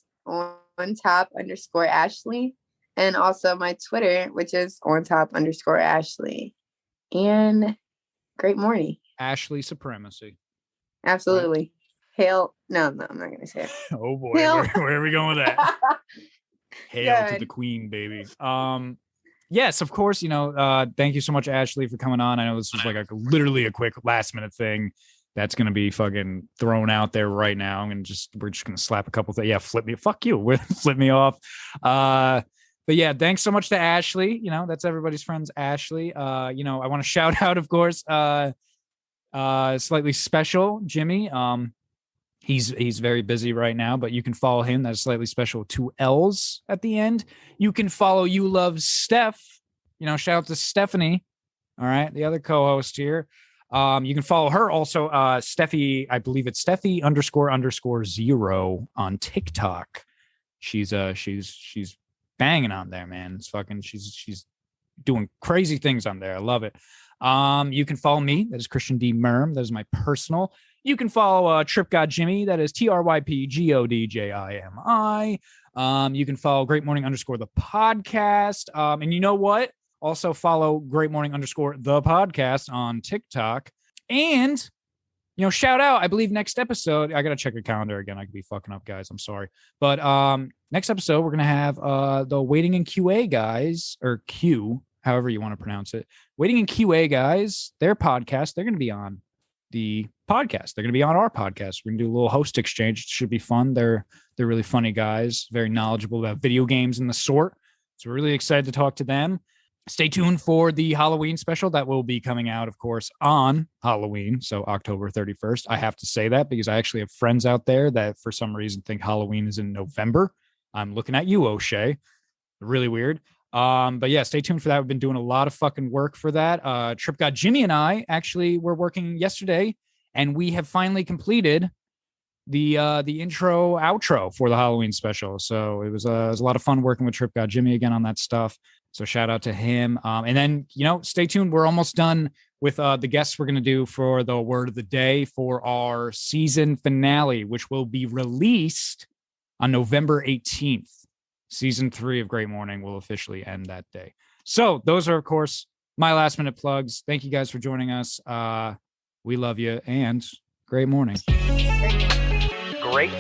@ontop_Ashley, and also my Twitter, which is @ontop_Ashley. And great morning. Ashley Supremacy. Absolutely. Hail. No, I'm not going to say it. Oh boy, Hail. where are we going with that? Hail to Good. the queen, baby. Yes, of course. Thank you so much, Ashley, for coming on. I know this was like literally a quick last minute thing that's gonna be fucking thrown out there right now, and we're just gonna slap a couple things. Yeah, flip me. Fuck you. Flip me off. But yeah, thanks so much to Ashley. That's everybody's friends, Ashley. I want to shout out, of course, slightly special Jimmy. He's very busy right now, but you can follow him. That's slightly special, 2 L's at the end. You can follow You Love Steph. Shout out to Stephanie. All right, the other co-host here. You can follow her also, Steffi. I believe it's Steffi__0 on TikTok. She's banging on there, man. It's fucking. She's doing crazy things on there. I love it. You can follow me. That is Christian D. Murm. That is my personal. You can follow TrypGodJimi. That is TrypGodJimi. You can follow Great Morning _ the podcast. And you know what? Also follow Great Morning _ the podcast on TikTok. And shout out. I believe next episode. I gotta check the calendar again. I could be fucking up, guys. I'm sorry. But next episode we're gonna have the Waiting in QA guys, or Q, however you want to pronounce it. Waiting in QA guys. Their podcast. They're gonna be on the podcast. They're going to be on our podcast. We're going to do a little host exchange. It should be fun. They're really funny guys, very knowledgeable about video games and the sort. So we're really excited to talk to them. Stay tuned for the Halloween special that will be coming out, of course, on Halloween. So October 31st. I have to say that because I actually have friends out there that for some reason think Halloween is in November. I'm looking at you, O'Shea. Really weird. But yeah, stay tuned for that. We've been doing a lot of fucking work for that. TrypGodJimi and I actually were working yesterday, and we have finally completed the intro outro for the Halloween special. So it was a lot of fun working with TrypGodJimi again on that stuff. So shout out to him. And then, stay tuned. We're almost done with the guests we're going to do for the word of the day for our season finale, which will be released on November 18th. Season 3 of Great Morning will officially end that day. So those are, of course, my last minute plugs. Thank you guys for joining us. We love you, and great morning. Great